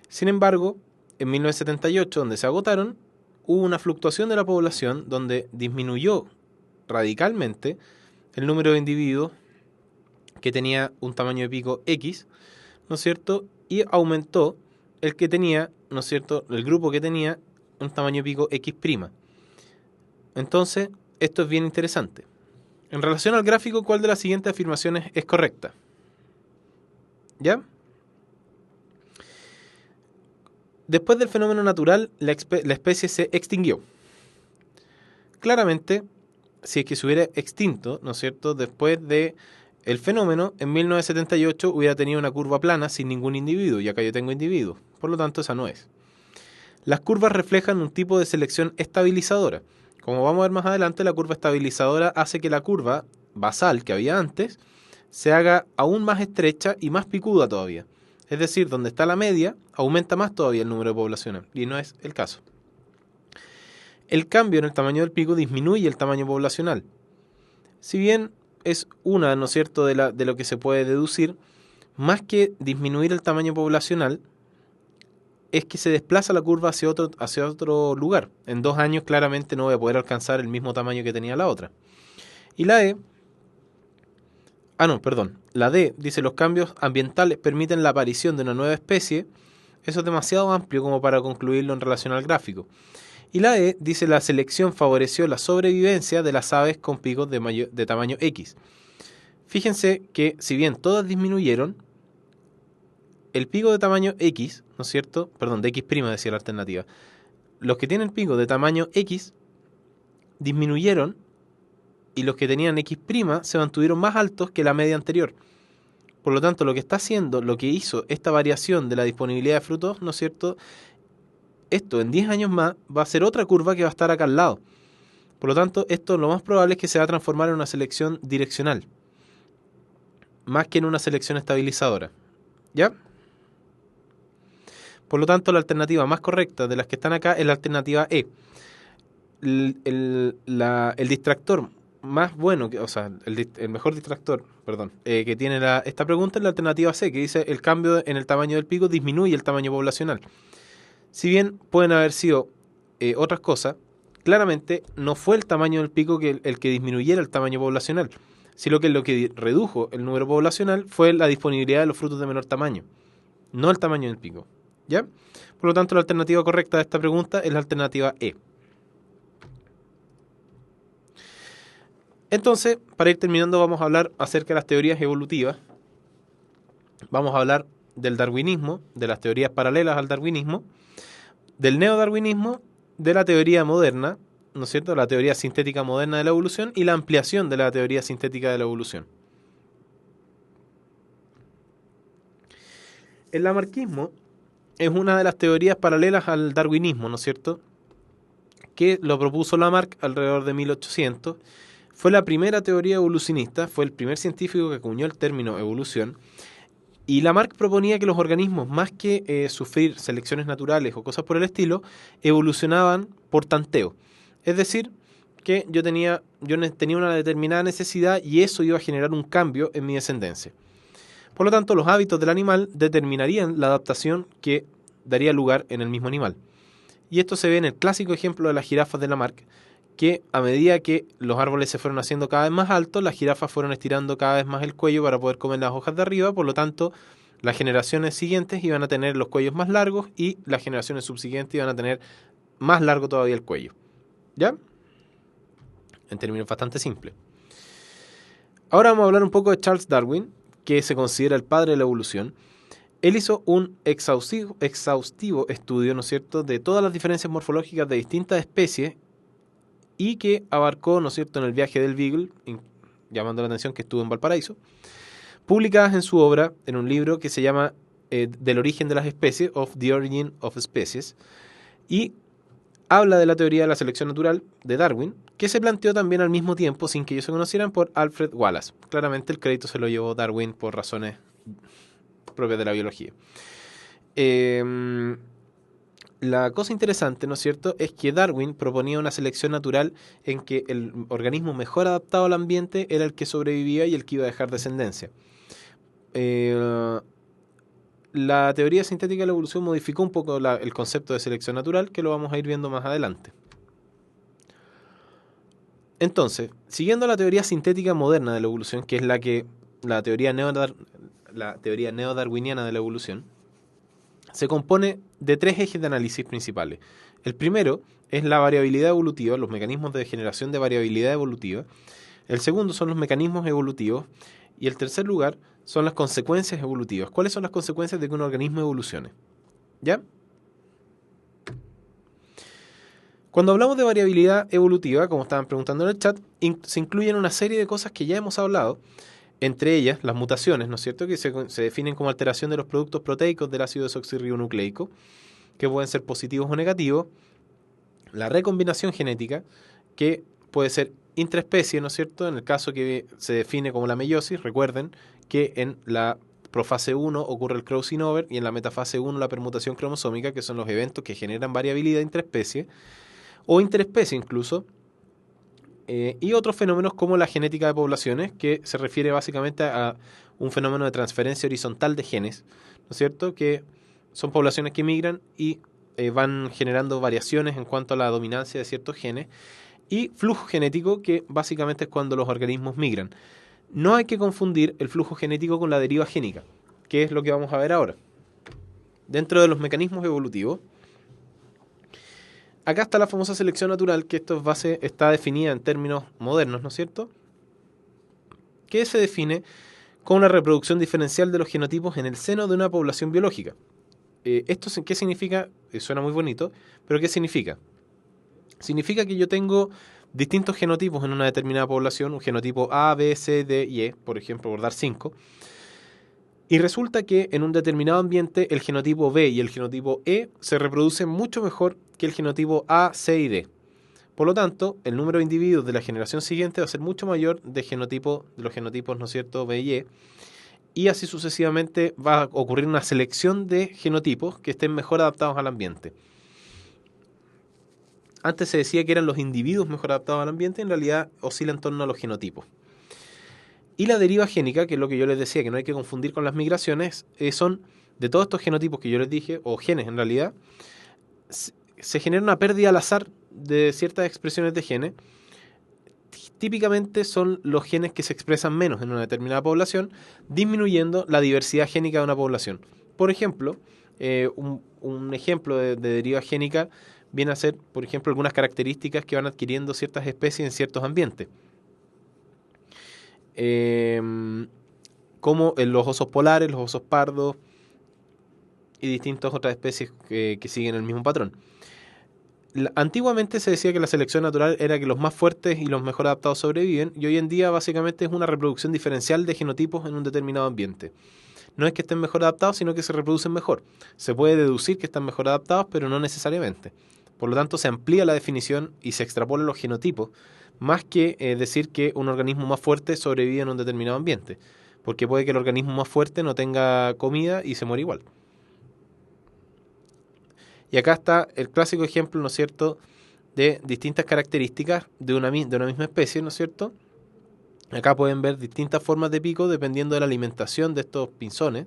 Speaker 1: Sin embargo, en 1978, donde se agotaron, hubo una fluctuación de la población donde disminuyó radicalmente el número de individuos que tenía un tamaño de pico X, ¿no es cierto?, y aumentó el que tenía, ¿no es cierto?, el grupo que tenía un tamaño de pico X'. Entonces, esto es bien interesante. En relación al gráfico, ¿cuál de las siguientes afirmaciones es correcta? ¿Ya? Después del fenómeno natural, la especie se extinguió. Claramente, si es que se hubiera extinto, ¿no es cierto?, después de el fenómeno, en 1978 hubiera tenido una curva plana sin ningún individuo, y acá yo tengo individuos. Por lo tanto, esa no es. Las curvas reflejan un tipo de selección estabilizadora. Como vamos a ver más adelante, la curva estabilizadora hace que la curva basal que había antes se haga aún más estrecha y más picuda todavía. Es decir, donde está la media, aumenta más todavía el número poblacional, y no es el caso. El cambio en el tamaño del pico disminuye el tamaño poblacional. Si bien es una, ¿no es cierto?, de lo que se puede deducir, más que disminuir el tamaño poblacional, es que se desplaza la curva hacia otro lugar. En 2 años claramente no voy a poder alcanzar el mismo tamaño que tenía la otra. Y la E, la D dice: los cambios ambientales permiten la aparición de una nueva especie. Eso es demasiado amplio como para concluirlo en relación al gráfico. Y la E dice: la selección favoreció la sobrevivencia de las aves con picos de tamaño X. Fíjense que si bien todas disminuyeron, el pico de tamaño X, ¿no es cierto? Perdón, de X', decía la alternativa. Los que tienen pico de tamaño X disminuyeron y los que tenían X' se mantuvieron más altos que la media anterior. Por lo tanto, lo que hizo esta variación de la disponibilidad de frutos, ¿no es cierto?, esto en 10 años más va a ser otra curva que va a estar acá al lado. Por lo tanto, esto lo más probable es que se va a transformar en una selección direccional, más que en una selección estabilizadora. ¿Ya? Por lo tanto, la alternativa más correcta de las que están acá es la alternativa E. El distractor más bueno, el mejor distractor, que tiene esta pregunta es la alternativa C, que dice: el cambio en el tamaño del pico disminuye el tamaño poblacional. Si bien pueden haber sido otras cosas, claramente no fue el tamaño del pico el que disminuyera el tamaño poblacional, sino que lo que redujo el número poblacional fue la disponibilidad de los frutos de menor tamaño, no el tamaño del pico. ¿Ya? Por lo tanto, la alternativa correcta de esta pregunta es la alternativa E. Entonces, para ir terminando, vamos a hablar acerca de las teorías evolutivas. Vamos a hablar del darwinismo, de las teorías paralelas al darwinismo, del neodarwinismo, de la teoría moderna, ¿no es cierto?, la teoría sintética moderna de la evolución y la ampliación de la teoría sintética de la evolución. El lamarckismo es una de las teorías paralelas al darwinismo, ¿no es cierto?, que lo propuso Lamarck alrededor de 1800. Fue la primera teoría evolucionista, fue el primer científico que acuñó el término evolución, y Lamarck proponía que los organismos, más que sufrir selecciones naturales o cosas por el estilo, evolucionaban por tanteo. Es decir, que yo tenía una determinada necesidad y eso iba a generar un cambio en mi descendencia. Por lo tanto, los hábitos del animal determinarían la adaptación que daría lugar en el mismo animal. Y esto se ve en el clásico ejemplo de las jirafas de Lamarck, que a medida que los árboles se fueron haciendo cada vez más altos, las jirafas fueron estirando cada vez más el cuello para poder comer las hojas de arriba. Por lo tanto, las generaciones siguientes iban a tener los cuellos más largos y las generaciones subsiguientes iban a tener más largo todavía el cuello. ¿Ya? En términos bastante simples. Ahora vamos a hablar un poco de Charles Darwin, que se considera el padre de la evolución. Él hizo un exhaustivo estudio, ¿no es cierto?, de todas las diferencias morfológicas de distintas especies y que abarcó, ¿no es cierto?, en el viaje del Beagle, llamando la atención que estuvo en Valparaíso, publicadas en su obra, en un libro que se llama Del origen de las especies, of the Origin of Species, y habla de la teoría de la selección natural de Darwin, que se planteó también al mismo tiempo, sin que ellos se conocieran, por Alfred Wallace. Claramente el crédito se lo llevó Darwin por razones propias de la biología. La cosa interesante, ¿no es cierto?, es que Darwin proponía una selección natural en que el organismo mejor adaptado al ambiente era el que sobrevivía y el que iba a dejar descendencia. La teoría sintética de la evolución modificó un poco el concepto de selección natural, que lo vamos a ir viendo más adelante. Entonces, siguiendo la teoría sintética moderna de la evolución, que es la teoría neodarwiniana de la evolución, se compone de 3 ejes de análisis principales. El primero es la variabilidad evolutiva, los mecanismos de generación de variabilidad evolutiva. El segundo son los mecanismos evolutivos. Y el tercer lugar son las consecuencias evolutivas. ¿Cuáles son las consecuencias de que un organismo evolucione? ¿Ya? Cuando hablamos de variabilidad evolutiva, como estaban preguntando en el chat, se incluyen una serie de cosas que ya hemos hablado, entre ellas las mutaciones, ¿no es cierto?, que se definen como alteración de los productos proteicos del ácido desoxirribonucleico, que pueden ser positivos o negativos, la recombinación genética, que puede ser intraespecie, ¿no es cierto?, en el caso que se define como la meiosis. Recuerden que en la profase 1 ocurre el crossing over y en la metafase 1 la permutación cromosómica, que son los eventos que generan variabilidad intraespecie o interespecie incluso, y otros fenómenos como la genética de poblaciones, que se refiere básicamente a un fenómeno de transferencia horizontal de genes, ¿no es cierto?, que son poblaciones que migran y van generando variaciones en cuanto a la dominancia de ciertos genes, y flujo genético, que básicamente es cuando los organismos migran. No hay que confundir el flujo genético con la deriva génica, que es lo que vamos a ver ahora. Dentro de los mecanismos evolutivos, acá está la famosa selección natural, que esto está definida en términos modernos, ¿no es cierto?, que se define como una reproducción diferencial de los genotipos en el seno de una población biológica. ¿Esto qué significa? Suena muy bonito, pero ¿qué significa? Significa que yo tengo distintos genotipos en una determinada población, un genotipo A, B, C, D y E, por ejemplo, por dar 5, y resulta que en un determinado ambiente el genotipo B y el genotipo E se reproducen mucho mejor que el genotipo A, C y D. Por lo tanto, el número de individuos de la generación siguiente va a ser mucho mayor de los genotipos, ¿no es cierto?, B y E, y así sucesivamente va a ocurrir una selección de genotipos que estén mejor adaptados al ambiente. Antes se decía que eran los individuos mejor adaptados al ambiente, en realidad oscila en torno a los genotipos. Y la deriva génica, que es lo que yo les decía, que no hay que confundir con las migraciones, son de todos estos genotipos que yo les dije, o genes en realidad, se genera una pérdida al azar de ciertas expresiones de genes. Típicamente son los genes que se expresan menos en una determinada población, disminuyendo la diversidad génica de una población. Por ejemplo, un ejemplo de deriva génica viene a ser, por ejemplo, algunas características que van adquiriendo ciertas especies en ciertos ambientes. Como en los osos polares, los osos pardos y distintas otras especies que siguen el mismo patrón. Antiguamente se decía que la selección natural era que los más fuertes y los mejor adaptados sobreviven, y hoy en día básicamente es una reproducción diferencial de genotipos en un determinado ambiente. No es que estén mejor adaptados, sino que se reproducen mejor. Se puede deducir que están mejor adaptados, pero no necesariamente. Por lo tanto, se amplía la definición y se extrapola los genotipos, más que decir que un organismo más fuerte sobrevive en un determinado ambiente, porque puede que el organismo más fuerte no tenga comida y se muere igual. Y acá está el clásico ejemplo, ¿no es cierto?, de distintas características de una misma especie, ¿no es cierto? Acá pueden ver distintas formas de pico dependiendo de la alimentación de estos pinzones.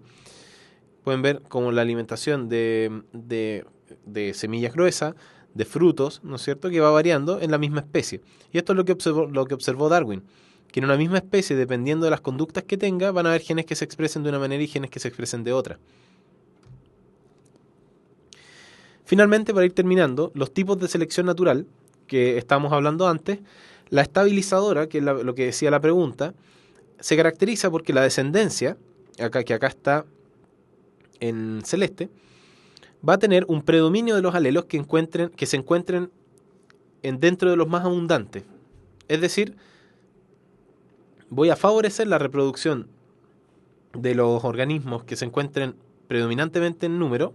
Speaker 1: Pueden ver como la alimentación de semillas gruesas, de frutos, ¿no es cierto?, que va variando en la misma especie. Y esto es lo que observó Darwin, que en una misma especie, dependiendo de las conductas que tenga, van a haber genes que se expresen de una manera y genes que se expresen de otra. Finalmente, para ir terminando, los tipos de selección natural que estábamos hablando antes, la estabilizadora, que es lo que decía la pregunta, se caracteriza porque la descendencia, que acá está en celeste, va a tener un predominio de los alelos que se encuentren dentro de los más abundantes. Es decir, voy a favorecer la reproducción de los organismos que se encuentren predominantemente en número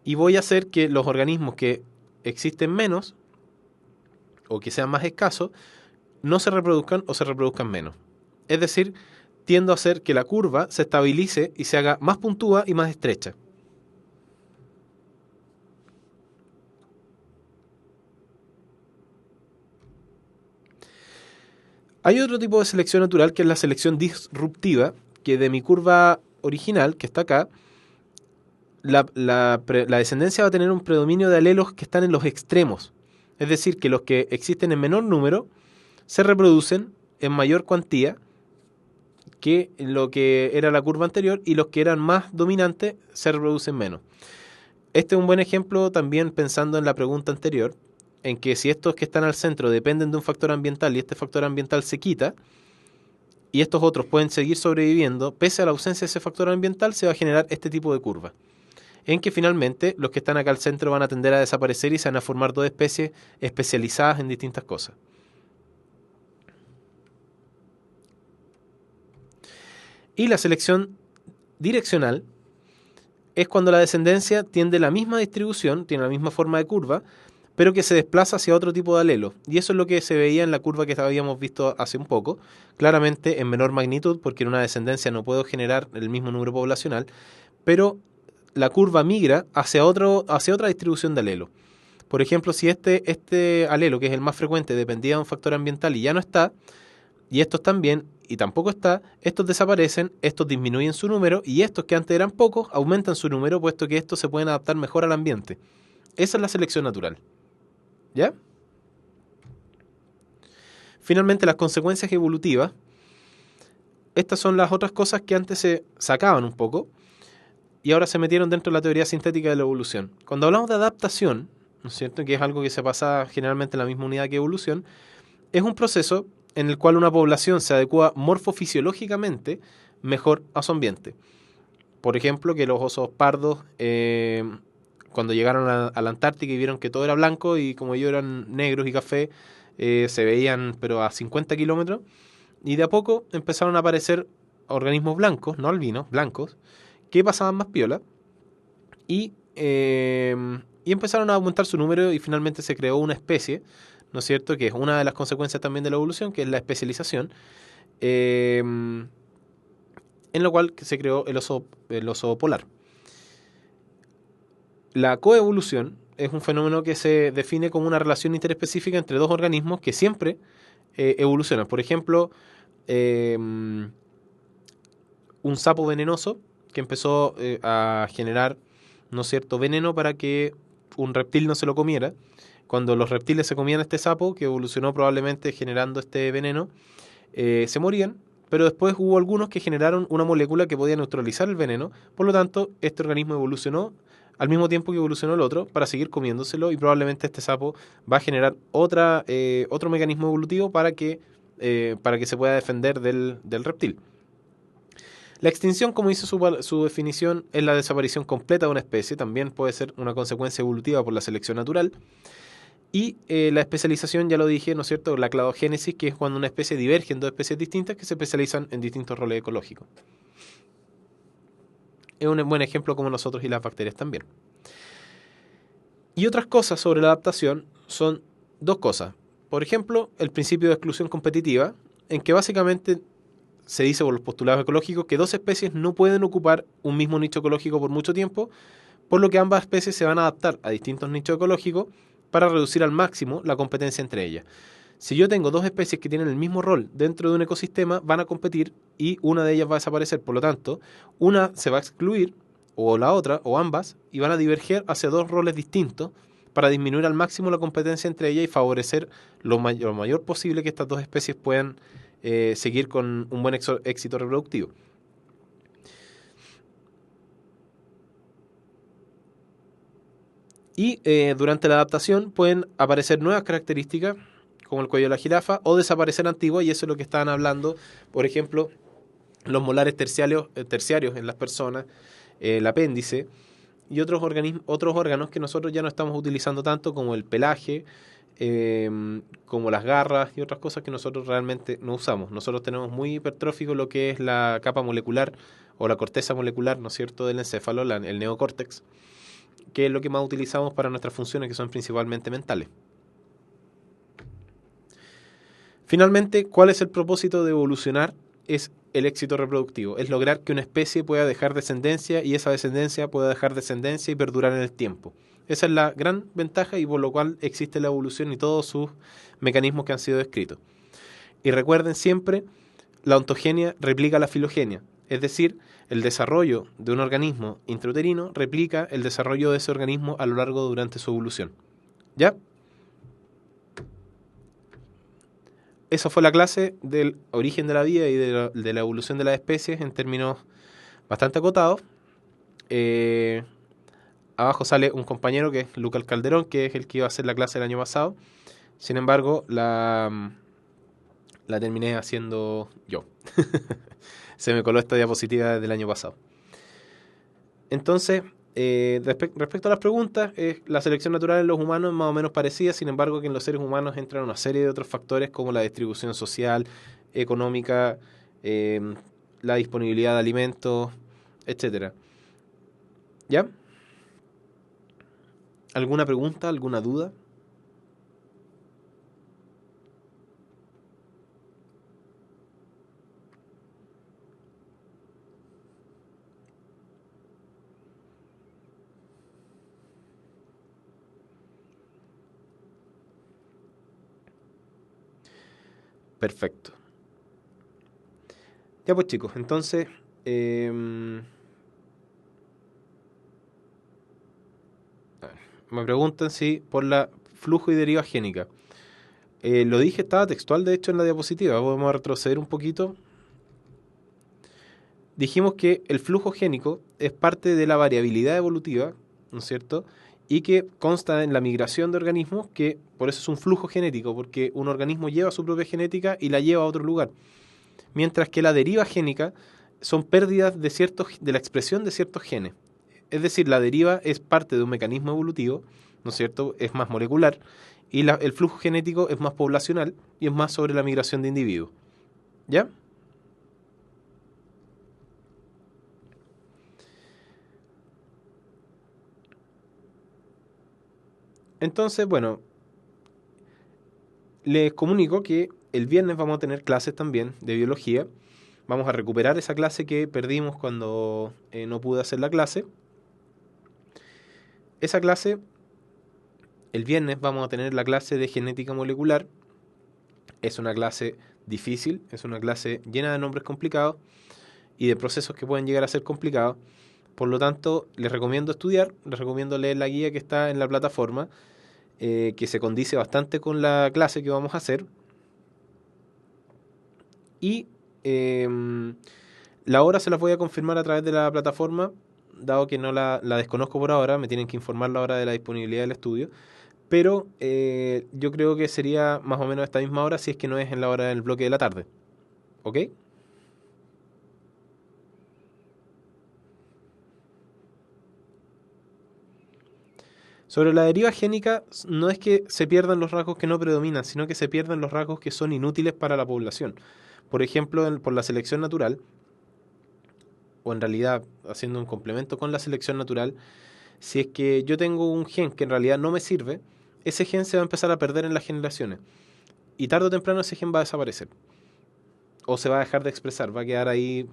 Speaker 1: y voy a hacer que los organismos que existen menos o que sean más escasos no se reproduzcan o se reproduzcan menos. Es decir, tiendo a hacer que la curva se estabilice y se haga más puntúa y más estrecha. Hay otro tipo de selección natural que es la selección disruptiva, que de mi curva original, que está acá, la descendencia va a tener un predominio de alelos que están en los extremos. Es decir, que los que existen en menor número se reproducen en mayor cuantía que lo que era la curva anterior y los que eran más dominantes se reproducen menos. Este es un buen ejemplo también pensando en la pregunta anterior, en que si estos que están al centro dependen de un factor ambiental y este factor ambiental se quita, y estos otros pueden seguir sobreviviendo, pese a la ausencia de ese factor ambiental, se va a generar este tipo de curva, en que finalmente los que están acá al centro van a tender a desaparecer y se van a formar dos especies especializadas en distintas cosas. Y la selección direccional es cuando la descendencia tiene la misma distribución, tiene la misma forma de curva, pero que se desplaza hacia otro tipo de alelo. Y eso es lo que se veía en la curva que habíamos visto hace un poco, claramente en menor magnitud, porque en una descendencia no puedo generar el mismo número poblacional, pero la curva migra hacia otra distribución de alelo. Por ejemplo, si este alelo, que es el más frecuente, dependía de un factor ambiental y ya no está, y estos también, y tampoco está, estos desaparecen, estos disminuyen su número, y estos que antes eran pocos, aumentan su número, puesto que estos se pueden adaptar mejor al ambiente. Esa es la selección natural. ¿Ya? Finalmente, las consecuencias evolutivas. Estas son las otras cosas que antes se sacaban un poco, y ahora se metieron dentro de la teoría sintética de la evolución. Cuando hablamos de adaptación, ¿no es cierto?, que es algo que se pasa generalmente en la misma unidad que evolución, es un proceso en el cual una población se adecua morfofisiológicamente mejor a su ambiente. Por ejemplo, que los osos pardos, cuando llegaron a la Antártica y vieron que todo era blanco y como ellos eran negros y café, se veían pero a 50 kilómetros, y de a poco empezaron a aparecer organismos blancos, no albinos, blancos, que pasaban más piola y empezaron a aumentar su número y finalmente se creó una especie, ¿no es cierto?, que es una de las consecuencias también de la evolución, que es la especialización, en la cual se creó el oso polar. La coevolución es un fenómeno que se define como una relación interespecífica entre dos organismos que siempre evolucionan. Por ejemplo, un sapo venenoso que empezó a generar, ¿no es cierto?, veneno para que un reptil no se lo comiera. Cuando los reptiles se comían este sapo, que evolucionó probablemente generando este veneno, se morían, pero después hubo algunos que generaron una molécula que podía neutralizar el veneno. Por lo tanto, este organismo evolucionó al mismo tiempo que evolucionó el otro para seguir comiéndoselo, y probablemente este sapo va a generar otro mecanismo evolutivo para que se pueda defender del reptil. La extinción, como dice su definición, es la desaparición completa de una especie. También puede ser una consecuencia evolutiva por la selección natural. Y la especialización, ya lo dije, ¿no es cierto?, la cladogénesis, que es cuando una especie diverge en dos especies distintas que se especializan en distintos roles ecológicos. Es un buen ejemplo como nosotros y las bacterias también. Y otras cosas sobre la adaptación son dos cosas. Por ejemplo, el principio de exclusión competitiva, en que básicamente se dice por los postulados ecológicos que dos especies no pueden ocupar un mismo nicho ecológico por mucho tiempo, por lo que ambas especies se van a adaptar a distintos nichos ecológicos para reducir al máximo la competencia entre ellas. Si yo tengo dos especies que tienen el mismo rol dentro de un ecosistema, van a competir y una de ellas va a desaparecer. Por lo tanto, una se va a excluir, o la otra, o ambas, y van a diverger hacia dos roles distintos para disminuir al máximo la competencia entre ellas y favorecer lo mayor posible que estas dos especies puedan seguir con un buen éxito reproductivo. Y durante la adaptación pueden aparecer nuevas características, como el cuello de la jirafa, o desaparecer antigua, y eso es lo que estaban hablando, por ejemplo, los molares terciarios en las personas, el apéndice, y otros órganos que nosotros ya no estamos utilizando tanto, como el pelaje, como las garras y otras cosas que nosotros realmente no usamos. Nosotros tenemos muy hipertrófico lo que es la capa molecular o la corteza molecular, ¿no es cierto?, del encéfalo, el neocórtex, que es lo que más utilizamos para nuestras funciones, que son principalmente mentales. Finalmente, ¿cuál es el propósito de evolucionar? Es el éxito reproductivo, es lograr que una especie pueda dejar descendencia y esa descendencia pueda dejar descendencia y perdurar en el tiempo. Esa es la gran ventaja y por lo cual existe la evolución y todos sus mecanismos que han sido descritos. Y recuerden siempre, la ontogenia replica la filogenia, es decir, el desarrollo de un organismo intrauterino replica el desarrollo de ese organismo a lo largo durante su evolución. ¿Ya? Esa fue la clase del origen de la vida y de la evolución de las especies en términos bastante acotados. Abajo sale un compañero que es Lucas Calderón, que es el que iba a hacer la clase el año pasado. Sin embargo, la terminé haciendo yo. Se me coló esta diapositiva del año pasado. Entonces, respecto a las preguntas, la selección natural en los humanos es más o menos parecida, sin embargo que en los seres humanos entran una serie de otros factores como la distribución social, económica, la disponibilidad de alimentos, etcétera. ¿Ya? ¿Alguna pregunta? ¿Alguna duda? Perfecto. Ya pues chicos, entonces me preguntan si por la flujo y deriva génica. Lo dije, estaba textual de hecho en la diapositiva, vamos a retroceder un poquito. Dijimos que el flujo génico es parte de la variabilidad evolutiva, ¿no es cierto? Y que consta en la migración de organismos, que por eso es un flujo genético, porque un organismo lleva su propia genética y la lleva a otro lugar. Mientras que la deriva génica son pérdidas de la expresión de ciertos genes. Es decir, la deriva es parte de un mecanismo evolutivo, ¿no es cierto? Es más molecular, y el flujo genético es más poblacional y es más sobre la migración de individuos. ¿Ya? Entonces, bueno, les comunico que el viernes vamos a tener clases también de biología. Vamos a recuperar esa clase que perdimos cuando no pude hacer la clase. Esa clase, el viernes vamos a tener la clase de genética molecular. Es una clase difícil, es una clase llena de nombres complicados y de procesos que pueden llegar a ser complicados. Por lo tanto, les recomiendo estudiar, les recomiendo leer la guía que está en la plataforma, que se condice bastante con la clase que vamos a hacer. Y la hora se las voy a confirmar a través de la plataforma, dado que no la desconozco por ahora, me tienen que informar la hora de la disponibilidad del estudio. Pero yo creo que sería más o menos esta misma hora si es que no es en la hora del bloque de la tarde. ¿Ok? Sobre la deriva génica, no es que se pierdan los rasgos que no predominan, sino que se pierden los rasgos que son inútiles para la población. Por ejemplo, por la selección natural, o en realidad haciendo un complemento con la selección natural, si es que yo tengo un gen que en realidad no me sirve, ese gen se va a empezar a perder en las generaciones. Y tarde o temprano ese gen va a desaparecer. O se va a dejar de expresar, va a quedar ahí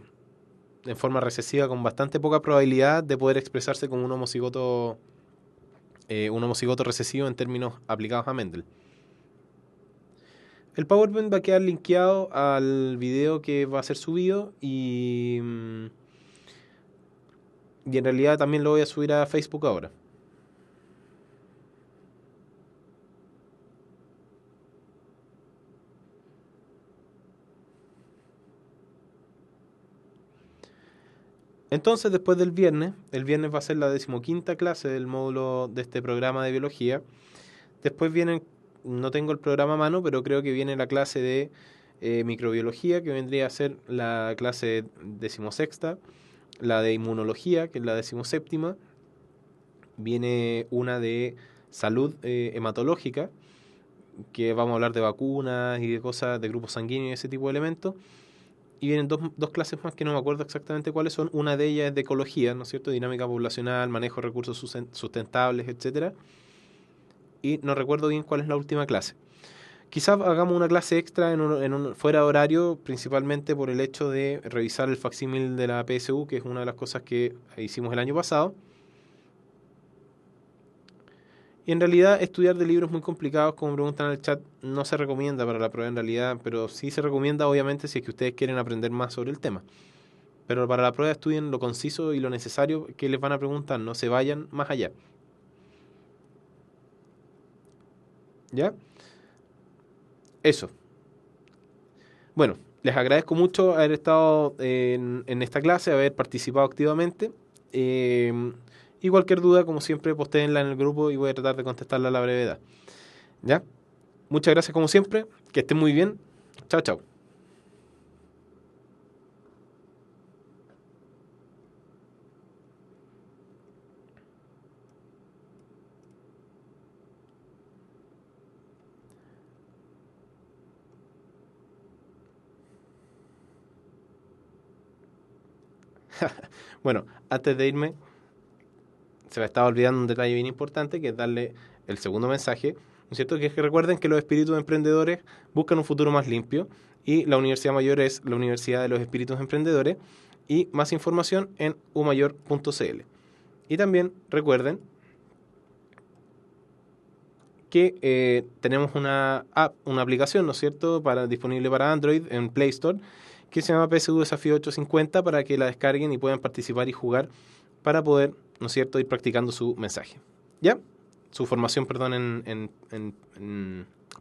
Speaker 1: en forma recesiva con bastante poca probabilidad de poder expresarse como un homocigoto recesivo en términos aplicados a Mendel. El PowerPoint va a quedar linkeado al video que va a ser subido y en realidad también lo voy a subir a Facebook ahora. Entonces, después del viernes, el viernes va a ser la 15ª clase del módulo de este programa de biología. Después vienen no tengo el programa a mano, pero creo que viene la clase de microbiología, que vendría a ser la clase 16ª, la de inmunología, que es la 17ª, viene una de salud hematológica, que vamos a hablar de vacunas y de cosas de grupos sanguíneos y ese tipo de elementos. Y vienen dos clases más que no me acuerdo exactamente cuáles son. Una de ellas es de ecología, ¿no es cierto? Dinámica poblacional, manejo de recursos sustentables, etcétera. Y no recuerdo bien cuál es la última clase. Quizás hagamos una clase extra fuera de horario, principalmente por el hecho de revisar el facsímil de la PSU, que es una de las cosas que hicimos el año pasado. Y en realidad estudiar de libros muy complicados, como preguntan en el chat, no se recomienda para la prueba en realidad, pero sí se recomienda obviamente si es que ustedes quieren aprender más sobre el tema. Pero para la prueba estudien lo conciso y lo necesario que les van a preguntar, no se vayan más allá. ¿Ya? Eso. Bueno, les agradezco mucho haber estado en esta clase, haber participado activamente. Y cualquier duda, como siempre, postéenla en el grupo y voy a tratar de contestarla a la brevedad. ¿Ya? Muchas gracias como siempre, que estén muy bien. Chao, chao. Bueno, antes de irme, se me estaba olvidando un detalle bien importante, que es darle el segundo mensaje, ¿no es cierto? Que es que recuerden que los espíritus emprendedores buscan un futuro más limpio y la Universidad Mayor es la Universidad de los Espíritus Emprendedores, y más información en umayor.cl. Y también recuerden que tenemos una app, una aplicación, ¿no es cierto?, disponible para Android en Play Store, que se llama PSU Desafío 850, para que la descarguen y puedan participar y jugar para poder, ¿no es cierto?, ir practicando su mensaje. ¿Ya? Su formación, perdón,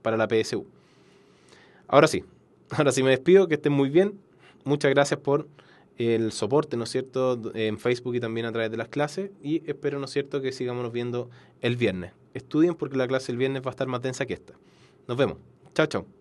Speaker 1: para la PSU. Ahora sí, me despido, que estén muy bien. Muchas gracias por el soporte, ¿no es cierto?, en Facebook y también a través de las clases, y espero, ¿no es cierto?, que sigamos viendo el viernes. Estudien porque la clase el viernes va a estar más densa que esta. Nos vemos. Chao, chao.